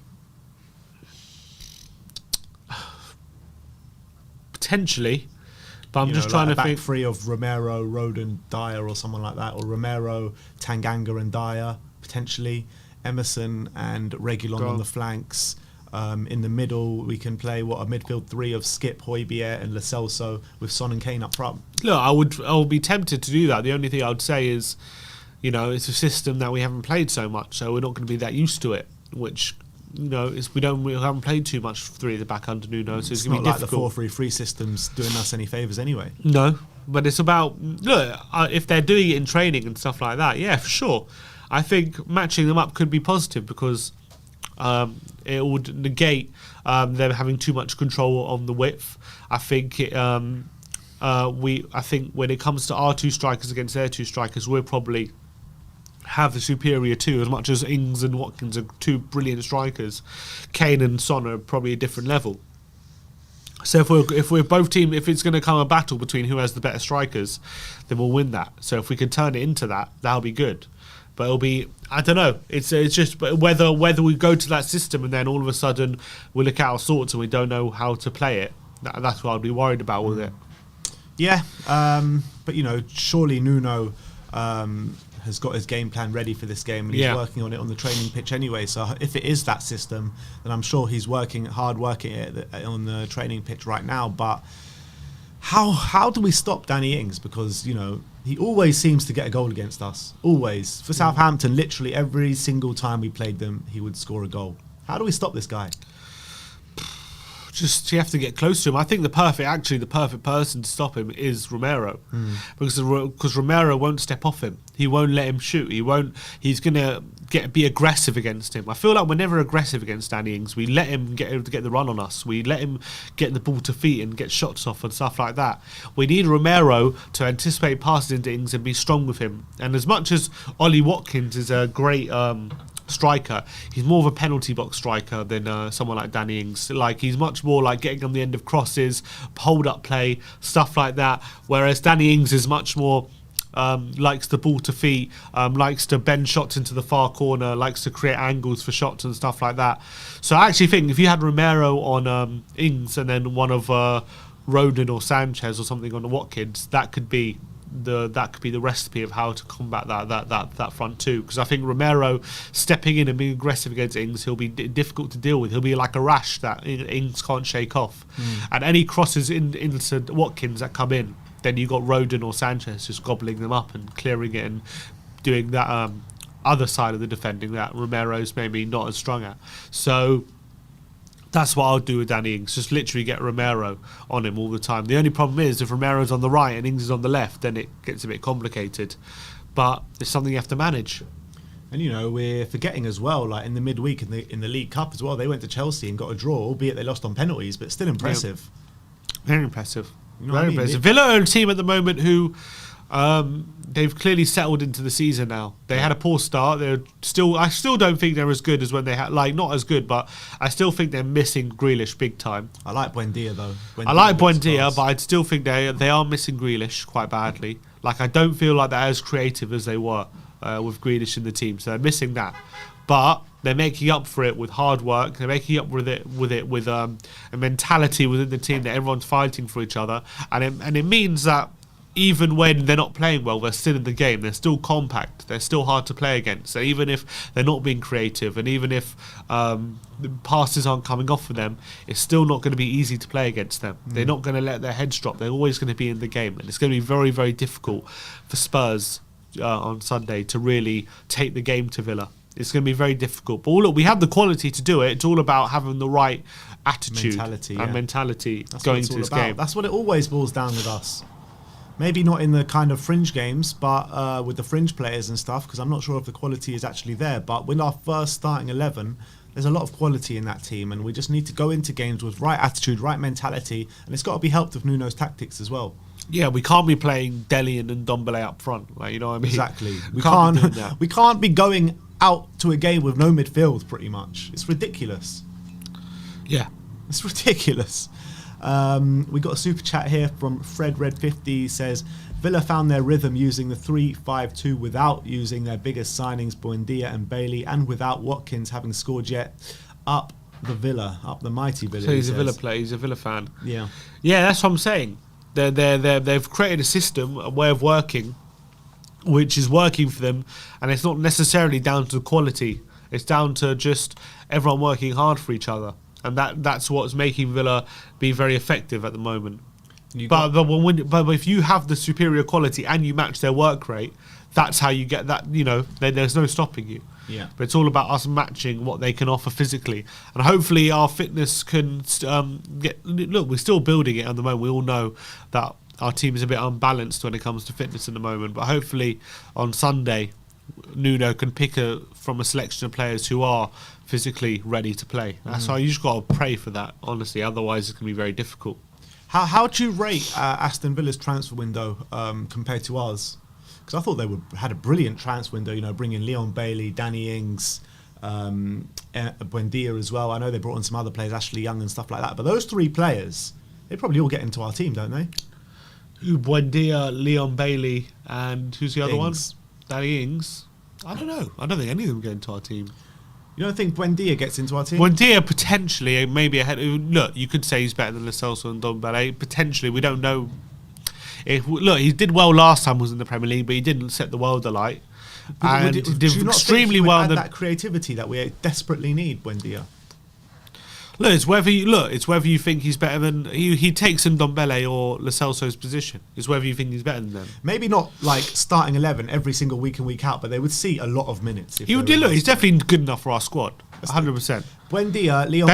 Potentially. But I'm just trying to think. Back 3 of Romero, Rodon, Dyer, or someone like that, or Romero, Tanganga, and Dyer potentially. Emerson and Reguilon on the flanks. In the middle, we can play a midfield 3 of Skip, Højbjerg, and Lo Celso with Son and Kane up front. Look, I would be tempted to do that. The only thing I would say is, you know, it's a system that we haven't played so much, so we're not going to be that used to it. Which, you know, we haven't played too much 3 at the back under Nuno, so it's going to be difficult. Like the 4-3-3 system's doing us any favours anyway. No, but it's about if they're doing it in training and stuff like that. Yeah, for sure. I think matching them up could be positive because it would negate them having too much control on the width. I think I think when it comes to our 2 strikers against their 2 strikers, we'll probably have the superior 2. As much as Ings and Watkins are 2 brilliant strikers, Kane and Son are probably a different level. So if we're both team, if it's going to come a battle between who has the better strikers, then we'll win that. So if we can turn it into that, that'll be good. But it'll be, I don't know. It's just whether we go to that system and then all of a sudden we look out of sorts and we don't know how to play it. That's what I'd be worried about with it. Yeah, but you know, surely Nuno has got his game plan ready for this game and he's working on it on the training pitch anyway. So if it is that system, then I'm sure he's working it on the training pitch right now. But how do we stop Danny Ings? Because, you know, he always seems to get a goal against us. Always. For Southampton, literally every single time we played them, he would score a goal. How do we stop this guy? Just you have to get close to him. I think the perfect person to stop him is Romero, because Romero won't step off him. He won't let him shoot. He's gonna be aggressive against him. I feel like we're never aggressive against Danny Ings. We let him get the run on us. We let him get the ball to feet and get shots off and stuff like that. We need Romero to anticipate passes into Ings and be strong with him. And as much as Ollie Watkins is a great striker, he's more of a penalty box striker than someone like Danny Ings. Like, he's much more like getting on the end of crosses, hold up play, stuff like that, whereas Danny Ings is much more likes the ball to feet, likes to bend shots into the far corner, likes to create angles for shots and stuff like that. So I actually think if you had Romero on Ings and then one of Rodon or Sanchez or something on the Watkins, that could be the recipe of how to combat that front 2, because I think Romero stepping in and being aggressive against Ings, he'll be difficult to deal with. He'll be like a rash that Ings can't shake off, and any crosses into Watkins that come in, then you got Rodon or Sanchez just gobbling them up and clearing it and doing that other side of the defending that Romero's maybe not as strong at. So that's what I'll do with Danny Ings. Just literally get Romero on him all the time. The only problem is if Romero's on the right and Ings is on the left, then it gets a bit complicated. But it's something you have to manage. And, you know, we're forgetting as well, like in the midweek in the League Cup as well, they went to Chelsea and got a draw, albeit they lost on penalties, but still impressive. Yeah. Very impressive. You know what I mean? Villa are a team at the moment who they've clearly settled into the season now. They had a poor start. I still don't think they're as good as when they had, like, not as good, but I still think they're missing Grealish big time. I like Buendia though. I like Buendia, but I still think they are missing Grealish quite badly. Like, I don't feel like they're as creative as they were with Grealish in the team, so they're missing that. But they're making up for it with hard work. They're making up with a mentality within the team that everyone's fighting for each other, and it means that even when they're not playing well, they're still in the game. They're still compact. They're still hard to play against. So even if they're not being creative, and even if the passes aren't coming off for them, it's still not going to be easy to play against them. They're not going to let their heads drop. They're always going to be in the game, and it's going to be very, very difficult for Spurs on Sunday to really take the game to Villa. It's going to be very difficult. But look, we have the quality to do it. It's all about having the right attitude and mentality going into this game. That's what it always boils down with us. Maybe not in the kind of fringe games, but with the fringe players and stuff, because I'm not sure if the quality is actually there. But with our first starting 11, there's a lot of quality in that team, and we just need to go into games with right attitude, right mentality, and it's got to be helped with Nuno's tactics as well. Yeah, we can't be playing Dele and Ndombele up front, like, you know what I mean? Exactly. We can't be going out to a game with no midfield, pretty much. It's ridiculous. Yeah. It's ridiculous. We got a super chat here from Fred Red 50. Says Villa found their rhythm using the 3-5-2 without using their biggest signings, Buendia and Bailey, and without Watkins having scored yet. Up the mighty Villa. So he's a Villa player. He's a Villa fan. Yeah. Yeah, that's what I'm saying. They've created a system, a way of working, which is working for them, and it's not necessarily down to quality. It's down to just everyone working hard for each other, and that's what's making Villa be very effective at the moment. But if you have the superior quality and you match their work rate, that's how you get that. You know, there's no stopping you. Yeah. But it's all about us matching what they can offer physically, and hopefully our fitness can get. Look, we're still building it at the moment. We all know that our team is a bit unbalanced when it comes to fitness at the moment, but hopefully on Sunday, Nuno can pick from a selection of players who are physically ready to play. That's why you just got to pray for that, honestly. Otherwise, it's going to be very difficult. How do you rate Aston Villa's transfer window compared to ours? Because I thought they had a brilliant transfer window. You know, bringing Leon Bailey, Danny Ings, Buendia as well. I know they brought in some other players, Ashley Young and stuff like that. But those three players, they probably all get into our team, don't they? Buendia, Leon Bailey, and who's the other one? Ings. Danny Ings. I don't know. I don't think any of them get into our team. You don't think Buendia gets into our team? Buendia potentially, maybe ahead. Look, you could say he's better than Lo Celso and Ndombele. Potentially, we don't know. Look, he did well last time he was in the Premier League, but he didn't set the world alight. And he did extremely well. Add that creativity that we desperately need, Buendia. Look, it's whether you think he's better than he takes Ndombele or Lo Celso's position. It's whether you think he's better than them. Maybe not like starting 11 every single week in, week out, but they would see a lot of minutes. He would. Look, he's definitely good enough for our squad. 100%. Buendia, Leon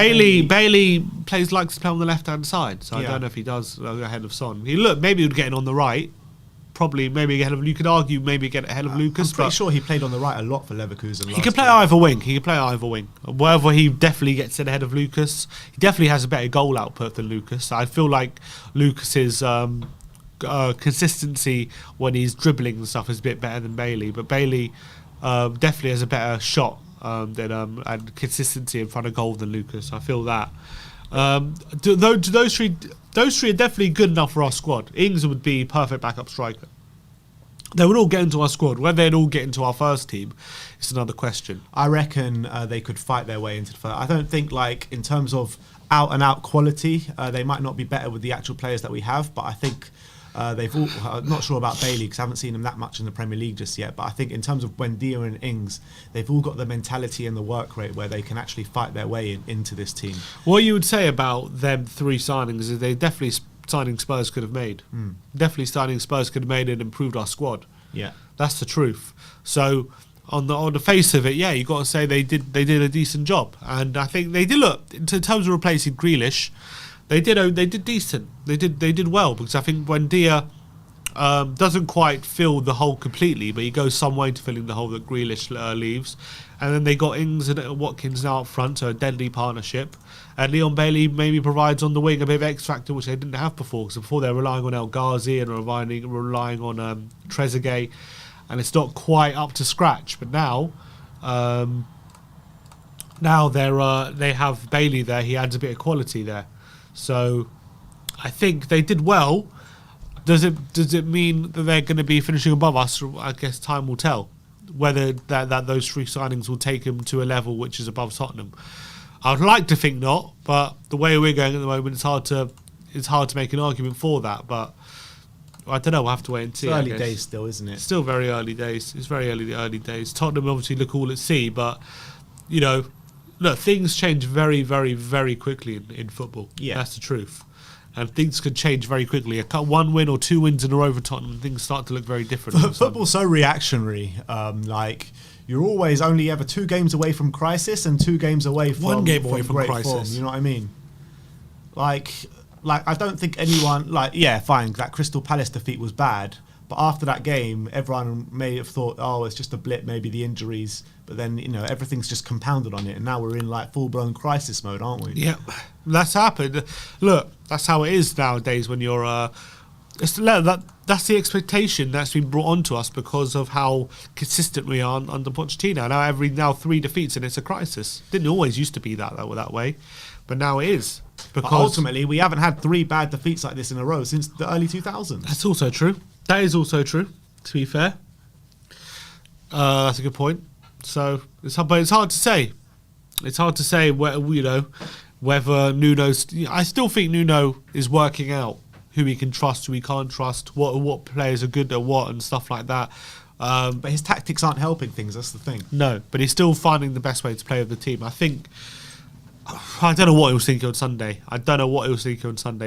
Bailey likes to play on the left hand side, so I Yeah. don't know if he does ahead of Son. Maybe he would get in on the right. Probably, maybe ahead of. You could argue maybe get ahead of Lucas. I'm pretty sure he played on the right a lot for Leverkusen. He could play either wing. Wherever he definitely gets in ahead of Lucas. He definitely has a better goal output than Lucas. I feel like Lucas's consistency when he's dribbling and stuff is a bit better than Bailey. But Bailey definitely has a better shot and consistency in front of goal than Lucas. I feel that. Those three are definitely good enough for our squad. Ings would be perfect backup striker. They would all get into our squad. Whether they'd all get into our first team is another question. I reckon they could fight their way into the first. I don't think, like, in terms of out and out quality, they might not be better with the actual players that we have, but I think they've all. I'm not sure about Bailey because I haven't seen him that much in the Premier League just yet. But I think in terms of Buendia and Ings, they've all got the mentality and the work rate where they can actually fight their way into this team. What you would say about them three signings is they definitely signing Spurs could have made. Definitely signing Spurs could have made and improved our squad. Yeah, that's the truth. So on the face of it, yeah, you got to say they did a decent job, and I think they did. Look, in terms of replacing Grealish, they did decent. They did well because I think Buendia Doesn't quite fill the hole completely, but he goes some way to filling the hole that Grealish leaves. And then they got Ings and Watkins now up front, so a deadly partnership. And Leon Bailey maybe provides on the wing a bit of X factor, which they didn't have before. Because before they were relying on El Ghazi and relying on Trezeguet, and it's not quite up to scratch. But now, they have Bailey there. He adds a bit of quality there. So I think they did well. Does it mean that they're going to be finishing above us? I guess time will tell whether that those three signings will take them to a level which is above Tottenham. I would like to think not, but the way we're going at the moment, it's hard to make an argument for that. But I don't know. We'll have to wait and see. It's early days still, isn't it? Still very early days. It's very early days. Tottenham obviously look all at sea, but look, things change very, very, very quickly in football. Yeah, that's the truth. And things could change very quickly. One win or two wins in a row for Tottenham, things start to look very different. Football's so reactionary. You're always only ever 2 games away from crisis and 2 games away from 1 game away from great crisis. Form, you know what I mean? Like I don't think anyone fine. That Crystal Palace defeat was bad, but after that game, everyone may have thought, oh, it's just a blip, maybe the injuries. But then everything's just compounded on it, and now we're in full-blown crisis mode, aren't we? Yeah, that's happened. Look, that's how it is nowadays. When you're, that's the expectation that's been brought onto us because of how consistent we are under Pochettino. Now 3 defeats and it's a crisis. Didn't always used to be that way, but now it is. Because but ultimately, we haven't had 3 bad defeats like this in a row since the early 2000s. That's also true. That is also true. To be fair, that's a good point. So it's hard to say. It's hard to say whether Nuno's. I still think Nuno is working out who he can trust, who he can't trust, what players are good at what and stuff like that. But his tactics aren't helping things. That's the thing. No, but he's still finding the best way to play with the team. I don't know what he was thinking on Sunday.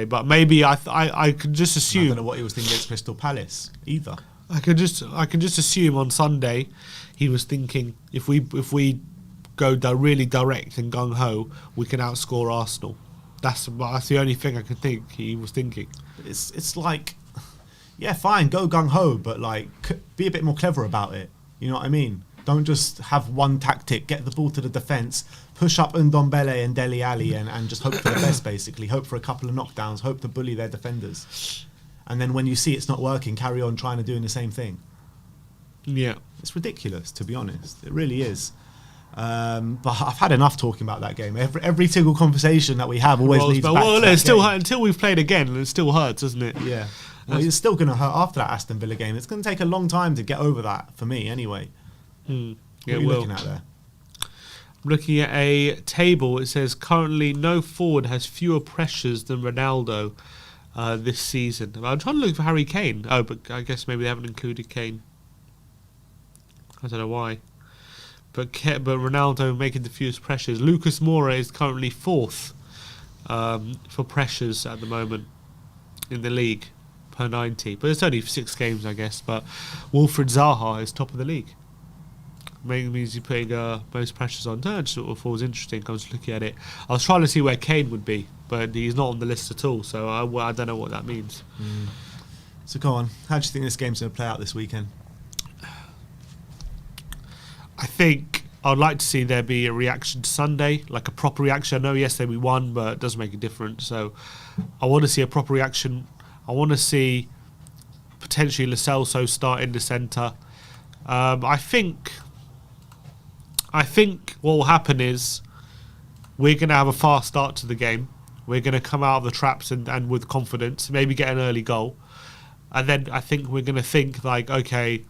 But maybe I could just assume. I don't know what he was thinking against Crystal Palace either. I can just assume on Sunday he was thinking if we go really direct and gung ho, we can outscore Arsenal. That's the only thing I can think he was thinking. It's like, yeah, fine, go gung ho, but be a bit more clever about it. You know what I mean? Don't just have one tactic. Get the ball to the defence, push up Ndombele and Dele Alli, and just hope for the best. Basically, hope for a couple of knockdowns. Hope to bully their defenders. And then when you see it's not working, carry on trying to doing the same thing. Yeah. It's ridiculous, to be honest. It really is. But I've had enough talking about that game. Every single conversation that we have always leads back to that still game. Until we've played again, it still hurts, doesn't it? Yeah. Well, it's still going to hurt after that Aston Villa game. It's going to take a long time to get over that, for me, anyway. Yeah, what are you looking at there? I'm looking at a table. It says currently no forward has fewer pressures than Ronaldo this season. I'm trying to look for Harry Kane. Oh, but I guess maybe they haven't included Kane. I don't know why. But Ronaldo making the fewest pressures. Lucas Moura is currently 4th for pressures at the moment in the league per 90. But it's only 6 games, I guess. But Wilfried Zaha is top of the league. Means he's putting most pressures on. That sort of was interesting. I was looking at it. I was trying to see where Kane would be, but he's not on the list at all. So I don't know what that means. So go on. How do you think this game's going to play out this weekend? I think I'd like to see there be a reaction to Sunday, like a proper reaction. I know yesterday we won, but it doesn't make a difference. So I want to see a proper reaction. I want to see potentially Lo Celso start in the centre. I think what will happen is we're going to have a fast start to the game. We're going to come out of the traps and with confidence, maybe get an early goal. And then I think we're going to think okay,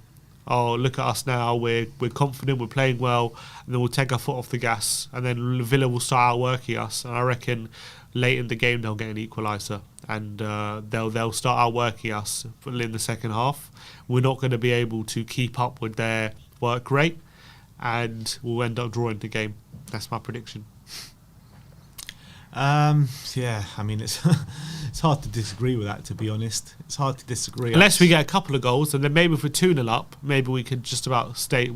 oh, look at us now, we're confident, we're playing well, and then we'll take our foot off the gas, and then Villa will start outworking us. And I reckon late in the game they'll get an equaliser, and they'll start outworking us in the second half. We're not going to be able to keep up with their work rate, and we'll end up drawing the game. That's my prediction. Yeah, I mean it's hard to disagree with that, to be honest. It's hard to disagree. Unless we get a couple of goals, and then maybe if we're 2-0 up, maybe we could just about stave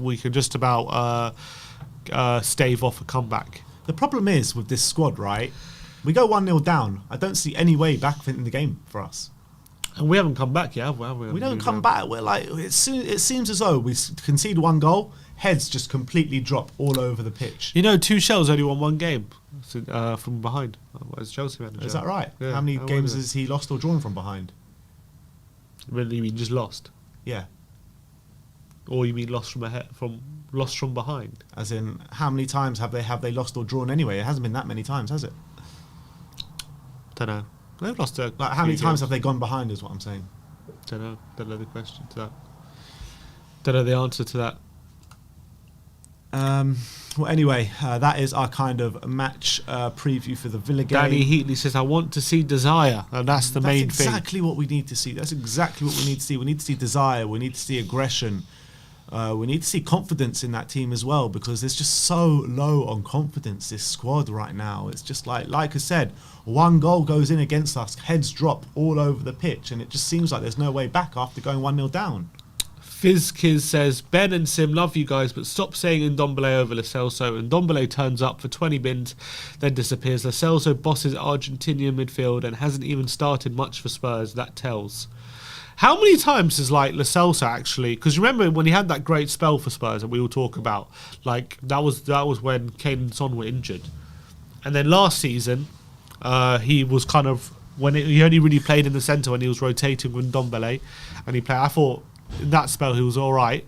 off a comeback. The problem is with this squad, right? We go 1-0 down. I don't see any way back in the game for us. And we haven't come back yet, have we? We don't come back. We're like it seems as though we concede one goal, heads just completely drop all over the pitch. You know, Tuchel's only won one game from behind as Chelsea manager. Is that right? Yeah. How many games has he lost or drawn from behind? Really, you mean just lost? Yeah. Or you mean lost from behind? As in, how many times have they lost or drawn anyway? It hasn't been that many times, has it? Don't know. They've lost like how many times have they gone behind? Is what I'm saying. Don't know. Don't know the question to that. Don't know the answer to that. Well, anyway, that is our kind of match preview for the Villa game. Danny Heatley says, "I want to see desire," and that's the main thing. That's exactly what we need to see. That's exactly what we need to see. We need to see desire. We need to see aggression. We need to see confidence in that team as well, because it's just so low on confidence, this squad right now. It's just like I said, one goal goes in against us, heads drop all over the pitch, and it just seems like there's no way back after going 1-0 down. Fizkiz says, Ben and Sim, love you guys, but stop saying Ndombele over Lo Celso. Ndombele turns up for 20 minutes, then disappears. Lo Celso bosses Argentinian midfield and hasn't even started much for Spurs. That tells. How many times has Lo Celso actually? Because remember when he had that great spell for Spurs that we all talk about, like that was when Kane and Son were injured, and then last season he was kind of he only really played in the centre when he was rotating with Ndombele, and he played. I thought in that spell he was all right,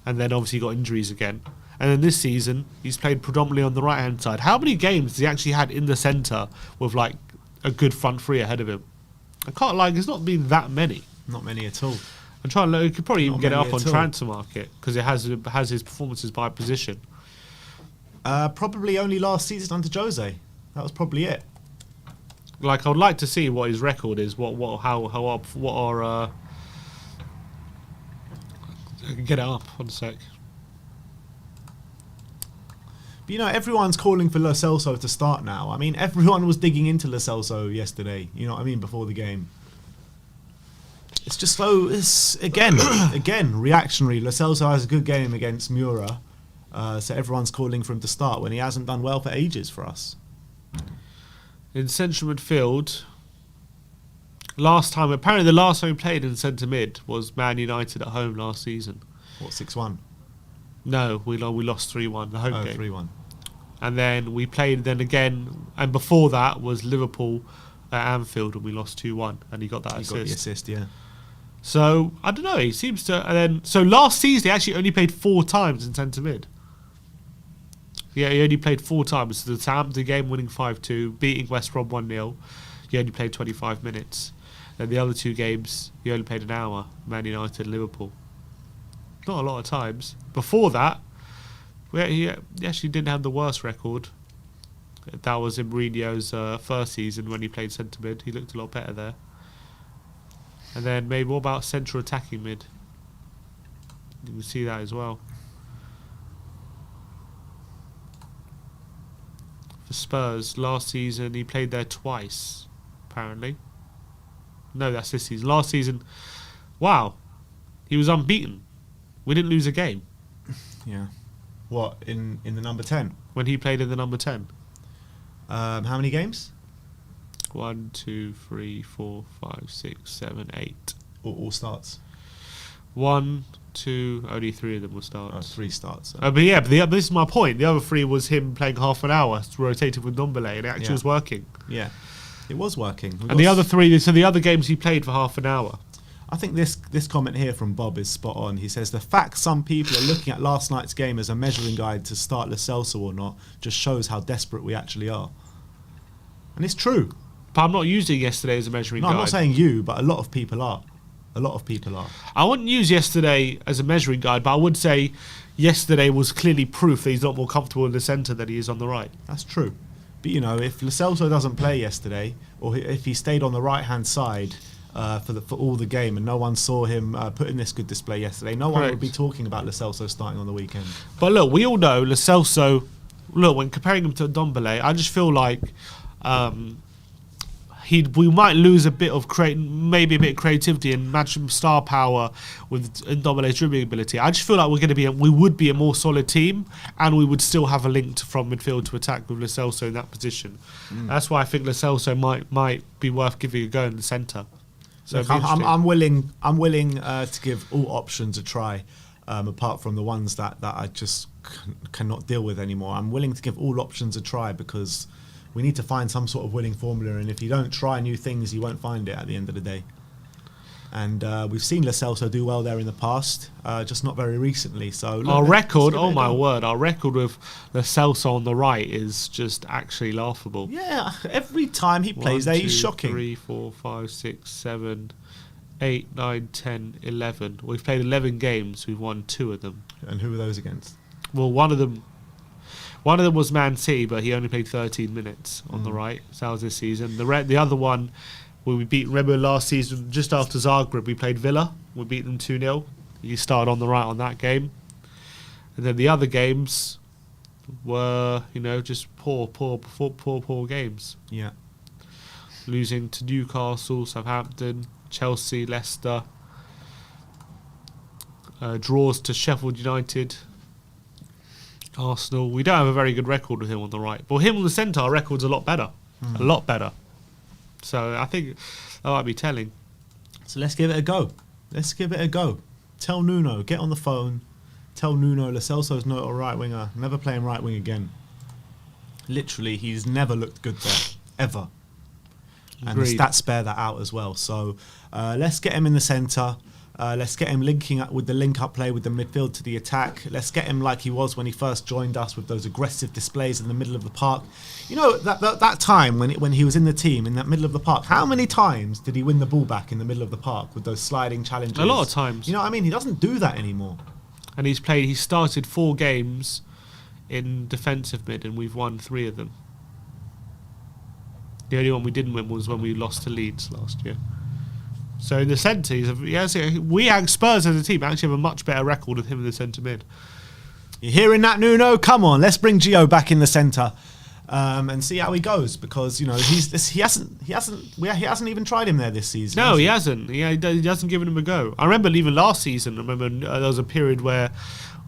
and then obviously he got injuries again. And then this season he's played predominantly on the right hand side. How many games has he actually had in the centre with like a good front three ahead of him? I can't it's not been that many. Not many at all. I'm trying to look. You could probably even get it up on all. transfer market because it has his performances by position. Probably only last season under Jose. That was probably it. Like I would like to see what his record is. What are get it up one sec. But you know, everyone's calling for Lo Celso to start now. I mean, everyone was digging into Lo Celso yesterday. You know what I mean? Before the game. It's just so, it's again reactionary. Lo Celso has a good game against Mura, so everyone's calling for him to start when he hasn't done well for ages for us. In central midfield, apparently the last time we played in centre mid was Man United at home last season. What, 6-1? No, we lost 3-1 the home game. 3-1. And then we played then again, and before that was Liverpool at Anfield and we lost 2-1, and he got that assist. He got the assist, yeah. So, I don't know, he seems to... And then, so last season, he actually only played 4 times in centre-mid. Yeah, he only played 4 times. The Southampton game winning 5-2, beating West Brom 1-0. He only played 25 minutes. Then the other 2 games, he only played an hour. Man United, Liverpool. Not a lot of times. Before that, he actually didn't have the worst record. That was in Mourinho's first season when he played centre-mid. He looked a lot better there. And then maybe what about central attacking mid? You can see that as well. For Spurs, last season he played there twice, apparently. No, that's this season. Last season, wow, he was unbeaten. We didn't lose a game. Yeah. What, in the number 10? When he played in the number 10. How many games? 1, 2, 3, 4, 5, 6, 7, 8. All starts? 1, 2, only 3 of them were starts. 3 starts. But this is my point. The other 3 was him playing half an hour, rotated with Ndombele, and it actually was working. Yeah, it was working. And the other 3, so the other games he played for half an hour. I think this comment here from Bob is spot on. He says, the fact some people are looking at last night's game as a measuring guide to start Lo Celso or not just shows how desperate we actually are. And it's true. But I'm not using yesterday as a measuring guide. No, I'm not saying you, but a lot of people are. A lot of people are. I wouldn't use yesterday as a measuring guide, but I would say yesterday was clearly proof that he's not more comfortable in the centre than he is on the right. That's true. But, you know, if Lo Celso doesn't play yesterday, or if he stayed on the right-hand side for all the game and no one saw him put in this good display yesterday, no one would be talking about Lo Celso starting on the weekend. But look, we all know Lo Celso, when comparing him to Ndombele, I just feel like... we might lose a bit of maybe a bit of creativity and matching star power with Ndombele's dribbling ability. I just feel like we would be a more solid team, and we would still have a link from midfield to attack with Lo Celso in that position. That's why I think Lo Celso might be worth giving a go in the centre. So Look, I'm willing to give all options a try, apart from the ones that I just cannot deal with anymore. I'm willing to give all options a try because we need to find some sort of winning formula, and if you don't try new things, you won't find it at the end of the day. And we've seen Lo Celso do well there in the past, just not very recently. So look, our record, oh my word, our record with Lo Celso on the right is just actually laughable. Yeah, every time he plays there, he's shocking. 3, 4, 5, 6, 7, 8, 9, 10, 11. We've played 11 games. We've won 2 of them. And who were those against? Well, one of them was Man City, but he only played 13 minutes on the right. So that was this season. The other one, where we beat, remember last season, just after Zagreb, we played Villa. We beat them 2-0. He started on the right on that game. And then the other games were, just poor games. Yeah. Losing to Newcastle, Southampton, Chelsea, Leicester. Draws to Sheffield United, Arsenal. We don't have a very good record with him on the right. But him on the centre, our record's a lot better. A lot better. So I think that might be telling. So let's give it a go. Tell Nuno, get on the phone. Tell Nuno Lo Celso's not a right winger. Never play him right wing again. Literally, he's never looked good there. Ever. And the stats bear that out as well. So let's get him in the centre. Let's get him linking up with the link-up play with the midfield to the attack. Let's get him like he was when he first joined us with those aggressive displays in the middle of the park. That time when he was in the team in that middle of the park, how many times did he win the ball back in the middle of the park with those sliding challenges? A lot of times. You know what I mean? He doesn't do that anymore. And he started 4 games in defensive mid, and we've won 3 of them. The only one we didn't win was when we lost to Leeds last year. So in the centre, we Spurs as a team actually have a much better record with him in the centre mid. You hearing that, Nuno? Come on, let's bring Gio back in the centre and see how he goes, because he hasn't even tried him there this season. No, he hasn't. He hasn't given him a go. I remember even last season. There was a period where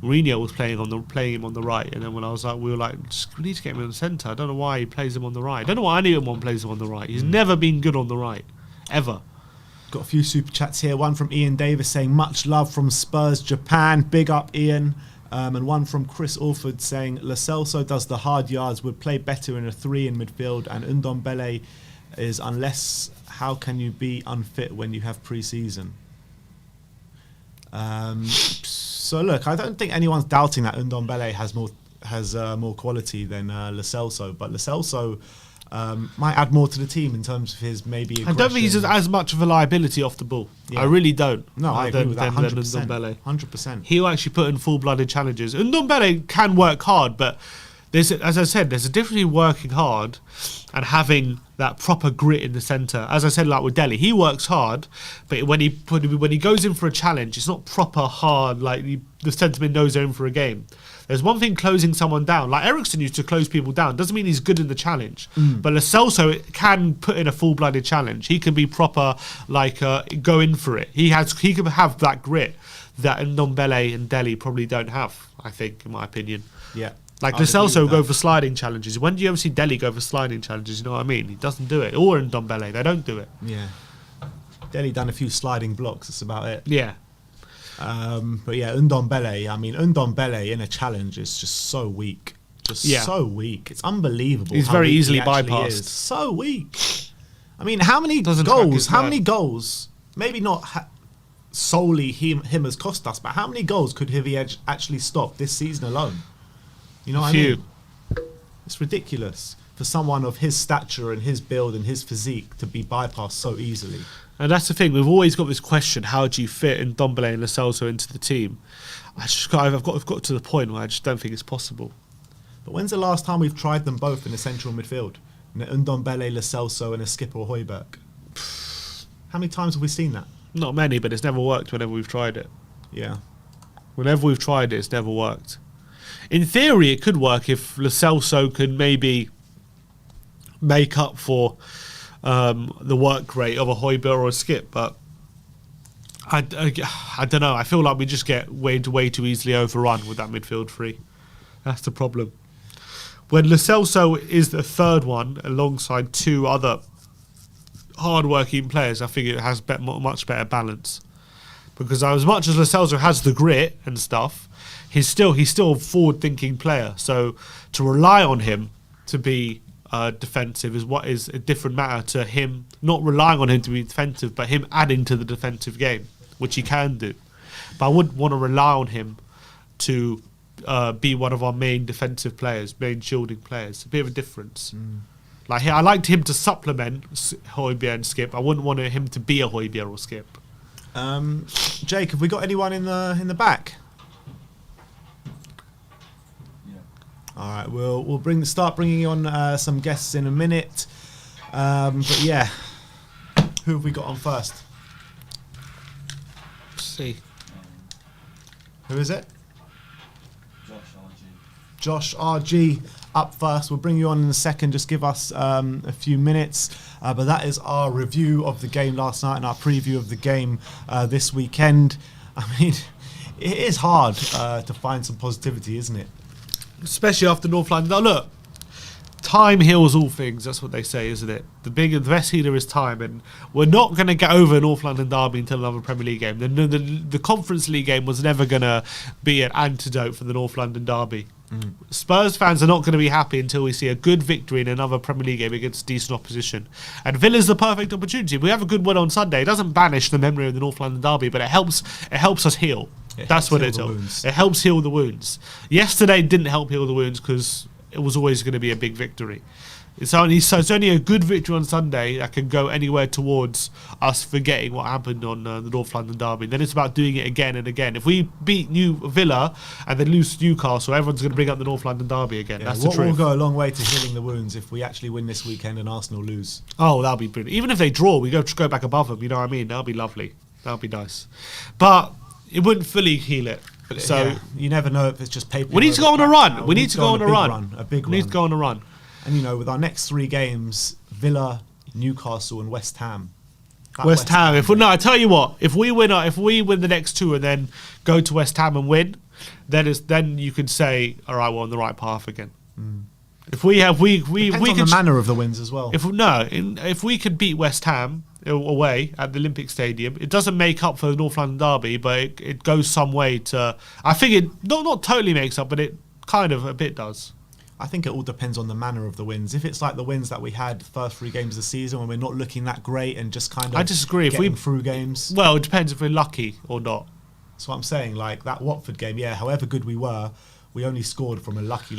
Mourinho was playing him on the right, and then when we were like, we need to get him in the centre. I don't know why he plays him on the right. I don't know why anyone plays him on the right. He's never been good on the right, ever. Got a few super chats here. One from Ian Davis saying much love from Spurs Japan. Big up, Ian. And one from Chris Orford saying Lo Celso does the hard yards, would play better in a 3 in midfield, and Ndombele is unless how can you be unfit when you have pre-season? So look, I don't think anyone's doubting that Ndombele has more quality than Lo Celso, but Lo Celso might add more to the team in terms of his maybe aggression. I don't think he's as much of a liability off the ball. Yeah. I really don't. No, I agree with that 100%. 100%. He'll actually put in full-blooded challenges. And Ndombele can work hard, but as I said, there's a difference between working hard and having that proper grit in the centre. As I said, like with Dele, he works hard, but when he goes in for a challenge, it's not proper hard, like the centre mid knows they're in for a game. There's one thing closing someone down. Like Eriksen used to close people down. Doesn't mean he's good in the challenge. But Lo Celso can put in a full-blooded challenge. He can be proper, go in for it. He can have that grit that Ndombele and Dele probably don't have, I think, in my opinion. Yeah. Like Lo Celso go for sliding challenges. When do you ever see Dele go for sliding challenges? You know what I mean? He doesn't do it. Or Ndombele, they don't do it. Yeah. Dele done a few sliding blocks. That's about it. Yeah. But yeah, Ndombele in a challenge is just so weak. So weak. It's unbunbelievable. He's very easily bypassed. Is. So weak. I mean, how many goals, maybe not solely him has cost us, but how many goals could he actually stop this season alone? You know what I mean? It's ridiculous for someone of his stature and his build and his physique to be bypassed so easily. And that's the thing, we've always got this question, how do you fit Ndombele and Lo Celso into the team? I've got to the point where I just don't think it's possible. But when's the last time we've tried them both in the central midfield? Ndombele, Lo Celso and a skipper or Højbjerg? How many times have we seen that? Not many, but it's never worked whenever we've tried it. Yeah. Whenever we've tried it, it's never worked. In theory, it could work if Lo Celso could maybe make up for the work rate of a Højbjerg or a Skip, but I don't know. I feel like we just get way too easily overrun with that midfield 3. That's the problem. When Lo Celso is the third one alongside 2 other hard-working players, I think it has much better balance. Because as much as Lo Celso has the grit and stuff, he's still a forward-thinking player. So to rely on him to be defensive is a different matter to him not relying on him to be defensive, but him adding to the defensive game, which he can do. But I wouldn't want to rely on him to be one of our main defensive players, main shielding players. A bit of a difference. Like I liked him to supplement Højbjerg and Skip. I wouldn't want him to be a Højbjerg or Skip. Jake, have we got anyone in the back? Yeah. All right, we'll start bringing on some guests in a minute. But yeah, who have we got on first? Let's see. Who is it? Josh RG. Josh RG up first. We'll bring you on in a second. Just give us a few minutes. But that is our review of the game last night and our preview of the game this weekend. I mean, it is hard to find some positivity, isn't it? Especially after North London. Now look, time heals all things. That's what they say, isn't it? The best healer is time, and we're not going to get over North London derby until another Premier League game. The Conference League game was never going to be an antidote for the North London derby. Spurs fans are not going to be happy until we see a good victory in another Premier League game against decent opposition. And Villa's the perfect opportunity. We have a good win on Sunday. It doesn't banish the memory of the North London derby, but it helps us heal. That's what it does. It helps heal the wounds. Yesterday didn't help heal the wounds because it was always going to be a big victory. It's only a good victory on Sunday that can go anywhere towards us forgetting what happened on the North London derby. Then it's about doing it again and again. If we beat Villa and then lose to Newcastle, everyone's going to bring up the North London derby again. That's the truth. Will go a long way to healing the wounds if we actually win this weekend and Arsenal lose. Oh, that'll be brilliant. Even if they draw, we go back above them. You know what I mean? That'll be lovely. That'll be nice. But it wouldn't fully heal it. So yeah, you never know if it's just paper. We need to go on a run. We need to go on a run. A big run. We need to go on a run. And you know, with our next 3 games, Villa, Newcastle, and West Ham. West Ham. I tell you what, if we win the next 2 and then go to West Ham and win, then you could say, all right, we're on the right path again. If we have, we Depends on could the manner of the wins as well. If we could beat West Ham away at the Olympic Stadium, it doesn't make up for the North London derby, but it goes some way to. I think it not totally makes up, but it kind of a bit does. I think it all depends on the manner of the wins. If it's like the wins that we had the first 3 games of the season when we're not looking that great and just kind of I disagree. If we through games, well, it depends if we're lucky or not. That's what I'm saying. Like that Watford game, yeah. However good we were, we only scored from a lucky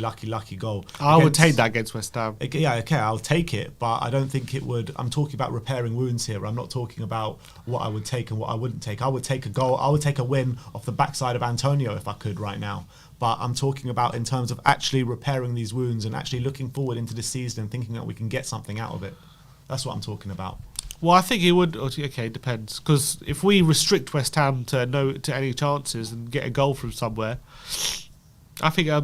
goal. I would take that against West Ham. Yeah, okay, I'll take it, but I don't think it would. I'm talking about repairing wounds here. I'm not talking about what I would take and what I wouldn't take. I would take a goal. I would take a win off the backside of Antonio if I could right now. But I'm talking about in terms of actually repairing these wounds and actually looking forward into the season and thinking that we can get something out of it. That's what I'm talking about. Well, I think it would. Okay, it depends. Because if we restrict West Ham to any chances and get a goal from somewhere, I think that'll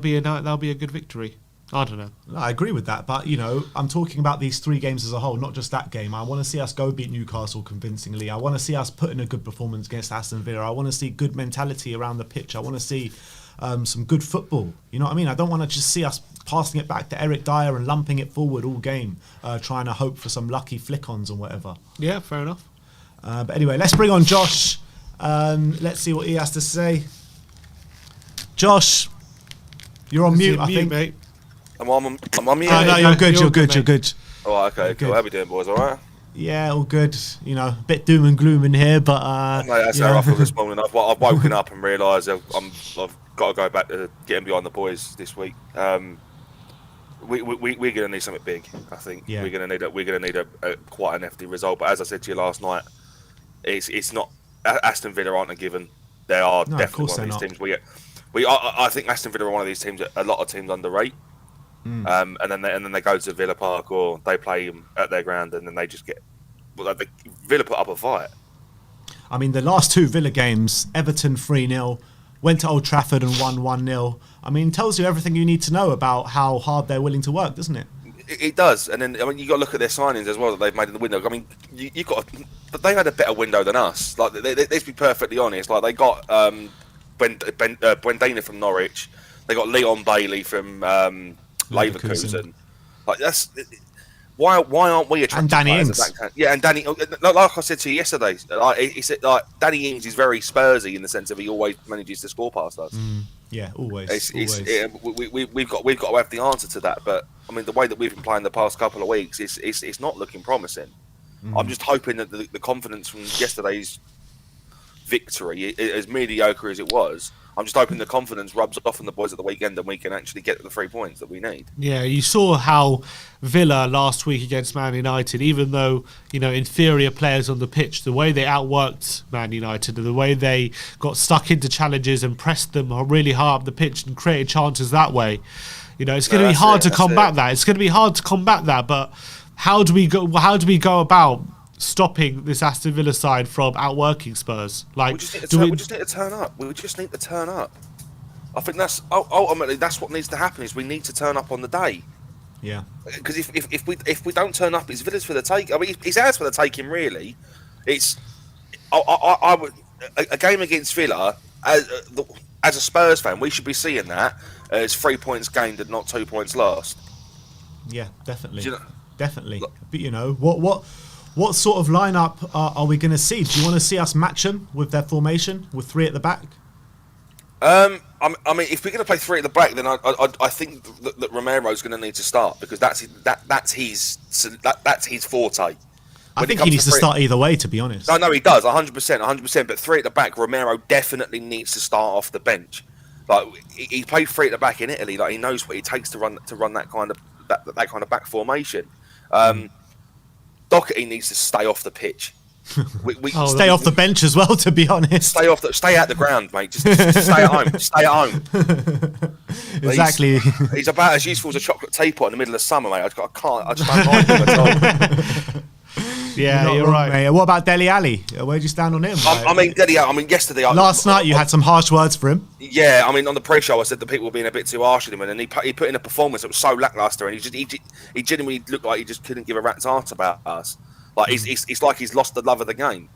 be a good victory. I don't know. I agree with that, but you know, I'm talking about these 3 games as a whole, not just that game. I want to see us go beat Newcastle convincingly. I want to see us put in a good performance against Aston Villa. I want to see good mentality around the pitch. I want to see some good football. You know what I mean? I don't want to just see us passing it back to Eric Dyer and lumping it forward all game, trying to hope for some lucky flick-ons and whatever. Yeah, fair enough. But anyway, let's bring on Josh. Let's see what he has to say. Josh, you're on mute, I think. Mate. I'm on mute. No, you're good. You're good. Oh, okay, cool. How we doing, boys? All right? Yeah, all good. You know, a bit doom and gloom in here, but mate, that's how I feel this morning. I've woken up and realised I've got to go back to getting behind the boys this week. We're going to need something big. I think we're going to need a quite a hefty result. But as I said to you last night, it's not Aston Villa aren't a given. They are definitely one of these teams. I think Aston Villa are one of these teams that a lot of teams underrate. And then they go to Villa Park or they play them at their ground and then they just get Villa put up a fight. I mean, the last 2 Villa games, Everton 3-0, went to Old Trafford and won 1-0. I mean, tells you everything you need to know about how hard they're willing to work, doesn't it? It does. And then I mean, you got to look at their signings as well that they've made in the window. I mean, but they had a better window than us. Like, let's be perfectly honest. Like, they got Buendina from Norwich. They got Leon Bailey from Leverkusen. Like Why aren't we attracting Danny players Ings. of that kind? Yeah, and Danny, like I said to you yesterday, he said like Danny Ings is very Spursy in the sense of he always manages to score past us. Yeah, always. We've got to have the answer to that. But I mean, the way that we've been playing the past couple of weeks, it's not looking promising. I'm just hoping that the confidence from yesterday's victory, as mediocre as it was, I'm just hoping the confidence rubs off on the boys at the weekend and we can actually get the 3 points that we need. Yeah, you saw how Villa last week against Man United, even though, inferior players on the pitch, the way they outworked Man United, the way they got stuck into challenges and pressed them really hard up the pitch and created chances that way. It's going to be hard to combat that. It's going to be hard to combat that, but how do we go about stopping this Aston Villa side from outworking Spurs? Like, we just need to turn up. We just need to turn up. I think that's ultimately that's what needs to happen. Is we need to turn up on the day. Yeah. Because if we don't turn up, it's Villa's for the take. I mean, it's ours for the taking. Really, it's I would a game against Villa as a Spurs fan, we should be seeing that as 3 points gained and not 2 points lost. Yeah, definitely. Definitely. Look, but what sort of lineup are we going to see? Do you want to see us match them with their formation with 3 at the back? I mean, if we're going to play 3 at the back, then I think that Romero's going to need to start because that's his forte. I think he needs to start either way, to be honest. No, he does, 100%. But 3 at the back, Romero definitely needs to start off the bench. Like he played 3 at the back in Italy. Like he knows what it takes to run that kind of back formation. Doherty needs to stay off the pitch. Stay off the bench as well, to be honest. Stay out the ground, mate. Just stay at home. Stay at home. Exactly. He's about as useful as a chocolate teapot in the middle of summer, mate. I just don't like him at all. Yeah, you're right. Mate. What about Dele Alli? Where do you stand on him? Dele Alli. Yesterday. Last night you had some harsh words for him. Yeah, on the pre-show I said that people were being a bit too harsh with him, and then he put in a performance that was so lackluster, and he genuinely looked like he just couldn't give a rat's ass about us. Like it's like he's lost the love of the game.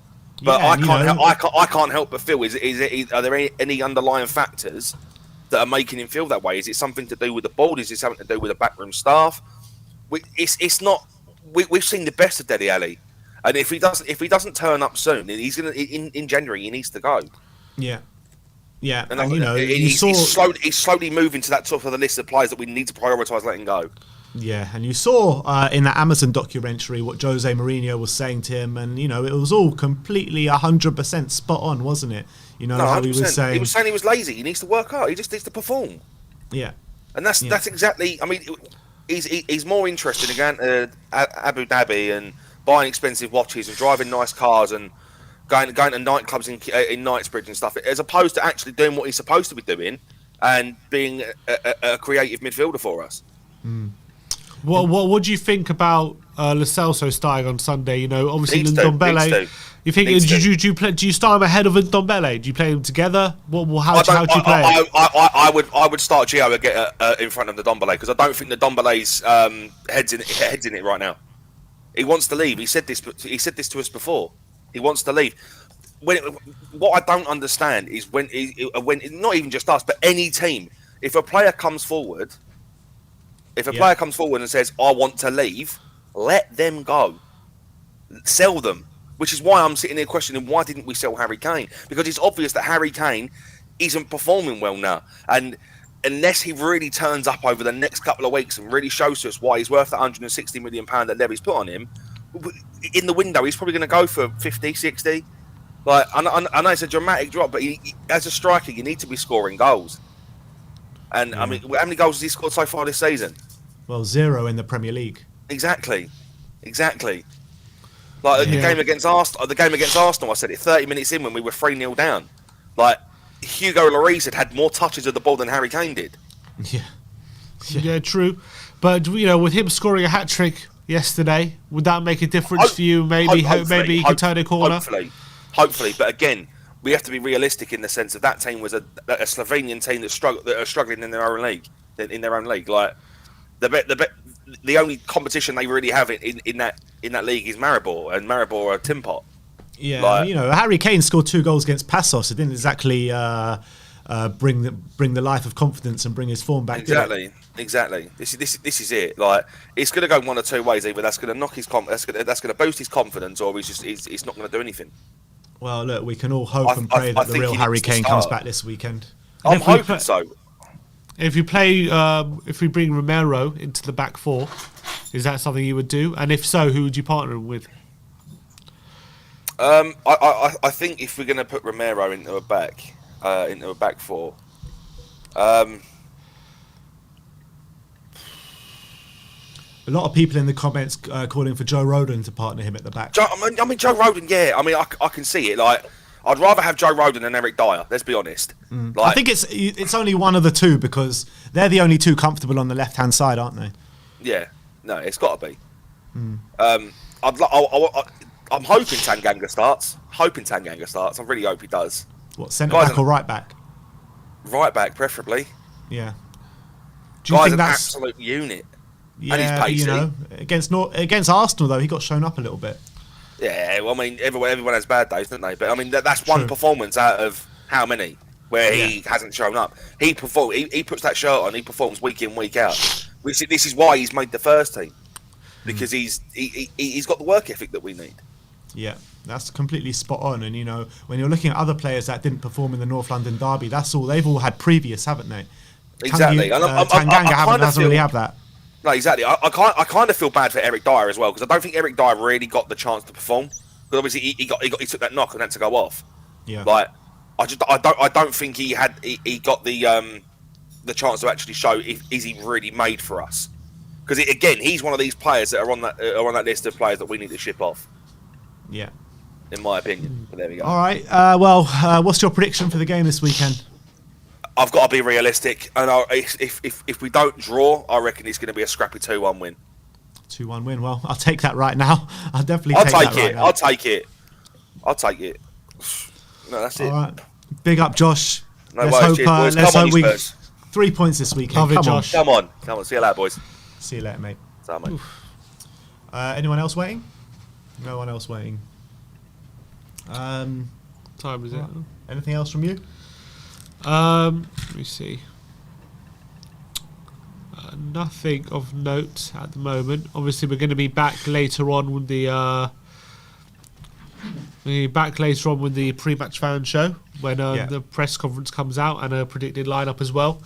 But I can't help but feel are there any underlying factors that are making him feel that way? Is it something to do with the board? Is it something to do with the backroom staff? It's not. We've seen the best of Dele Alli. And if he doesn't turn up soon, he's gonna in January. He needs to go. Yeah, yeah. And he's slowly moving to that top of the list of players that we need to prioritise letting go. Yeah, and you saw in that Amazon documentary what Jose Mourinho was saying to him, and it was all completely 100% spot on, wasn't it? How he was saying. He was saying he was lazy. He needs to work hard. He just needs to perform. Yeah, and that's exactly. I mean, he's more interested in going to Abu Dhabi and buying expensive watches and driving nice cars and going to nightclubs in Knightsbridge and stuff, as opposed to actually doing what he's supposed to be doing and being a creative midfielder for us. What do you think about Lo Celso starting on Sunday? Obviously Ndombele. You think do you start him ahead of Ndombele? Do you play them together? How do you play? I would start Gio in front of Ndombele because I don't think Ndombele's heads in it right now. He wants to leave. He said this to us before. He wants to leave. What I don't understand is when not even just us, but any team, if a player comes forward and says, "I want to leave," let them go. Sell them. Which is why I'm sitting here questioning why didn't we sell Harry Kane? Because it's obvious that Harry Kane isn't performing well now, and unless he really turns up over the next couple of weeks and really shows us why he's worth that £160 million that Levy's put on him, in the window he's probably going to go for 50, 60. Like, I know it's a dramatic drop, but as a striker, you need to be scoring goals. And I mean, how many goals has he scored so far this season? Well, 0 in the Premier League. Exactly. Like the game against Arsenal, I said it 30 minutes in when we were 3-0 down. Like, Hugo Lloris had more touches of the ball than Harry Kane did. Yeah, true. But with him scoring a hat trick yesterday, would that make a difference for you? Maybe he could turn a corner. Hopefully, but again, we have to be realistic in the sense that that team was a Slovenian team that are struggling in their own league. Like the only competition they really have in that league is Maribor, and Maribor are a tin pot. Yeah, Harry Kane scored 2 goals against Passos. It didn't exactly bring the life of confidence and bring his form back. Exactly. Exactly. This is it. Like, it's going to go one or two ways. Either that's going to knock his that's going to boost his confidence, or he's not going to do anything. Well, look, we can all hope and pray that the real Harry Kane comes back this weekend. And I'm hoping so. If you play, if we bring Romero into the back four, is that something you would do? And if so, who would you partner him with? I think if we're going to put Romero into a back four, a lot of people in the comments calling for Joe Rodon to partner him at the back. I mean, Joe Rodon, yeah. I mean, I can see it. Like, I'd rather have Joe Rodon than Eric Dyer. Let's be honest. Like, I think it's only one of the two because they're the only two comfortable on the left-hand side, aren't they? Yeah. No, it's got to be. I'm hoping Tanganga starts. I really hope he does. What, centre back or right back? Right back, preferably. Yeah. Do you Guy's think an that's absolute unit? Yeah, and he's pacey. You know, against Arsenal though, he got shown up a little bit. Yeah, well, I mean, everyone has bad days, don't they? But I mean, that's one performance out of how many where he hasn't shown up. He puts that shirt on. He performs week in, week out. This is why he's made the first team, because he's got the work ethic that we need. Yeah, that's completely spot on. And you know, when you're looking at other players that didn't perform in the North London derby, they've all had previous, haven't they? Exactly. Tanganga doesn't really have that. No, exactly. I kind of feel bad for Eric Dyer as well, because I don't think Eric Dyer really got the chance to perform. Because obviously he took that knock and had to go off. Yeah. Like, I don't think he got the chance to actually show is he really made for us. Because again, he's one of these players that are on that list of players that we need to ship off. Yeah. In my opinion. But there we go. All right. What's your prediction for the game this weekend? I've got to be realistic, and if we don't draw, I reckon it's going to be a scrappy 2-1 win. 2-1 win. Well, I'll take that right now. I'll definitely take that right now. I'll take it. No, that's it. All right. Big up, Josh. No worries, cheers, boys. Come on, 3 points this weekend. Love it, Josh. Come on. See you later, boys. See you later, mate. See you, mate. Anyone else waiting? No one else waiting. Time is it? Anything else from you? Let me see. Nothing of note at the moment. Obviously, we're going to be back later on with the pre-match fan show when the press conference comes out and a predicted lineup as well.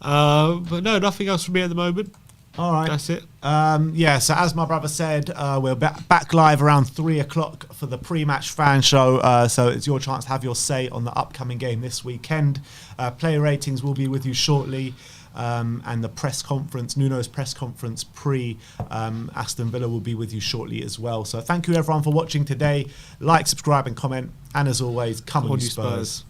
But no, nothing else from me at the moment. All right, that's it. So as my brother said, we're back live around 3 o'clock for the pre-match fan show. So it's your chance to have your say on the upcoming game this weekend. Player ratings will be with you shortly, and the press conference, Nuno's press conference pre Aston Villa will be with you shortly as well. So thank you everyone for watching today. Like, subscribe, and comment. And as always, come on, you Spurs.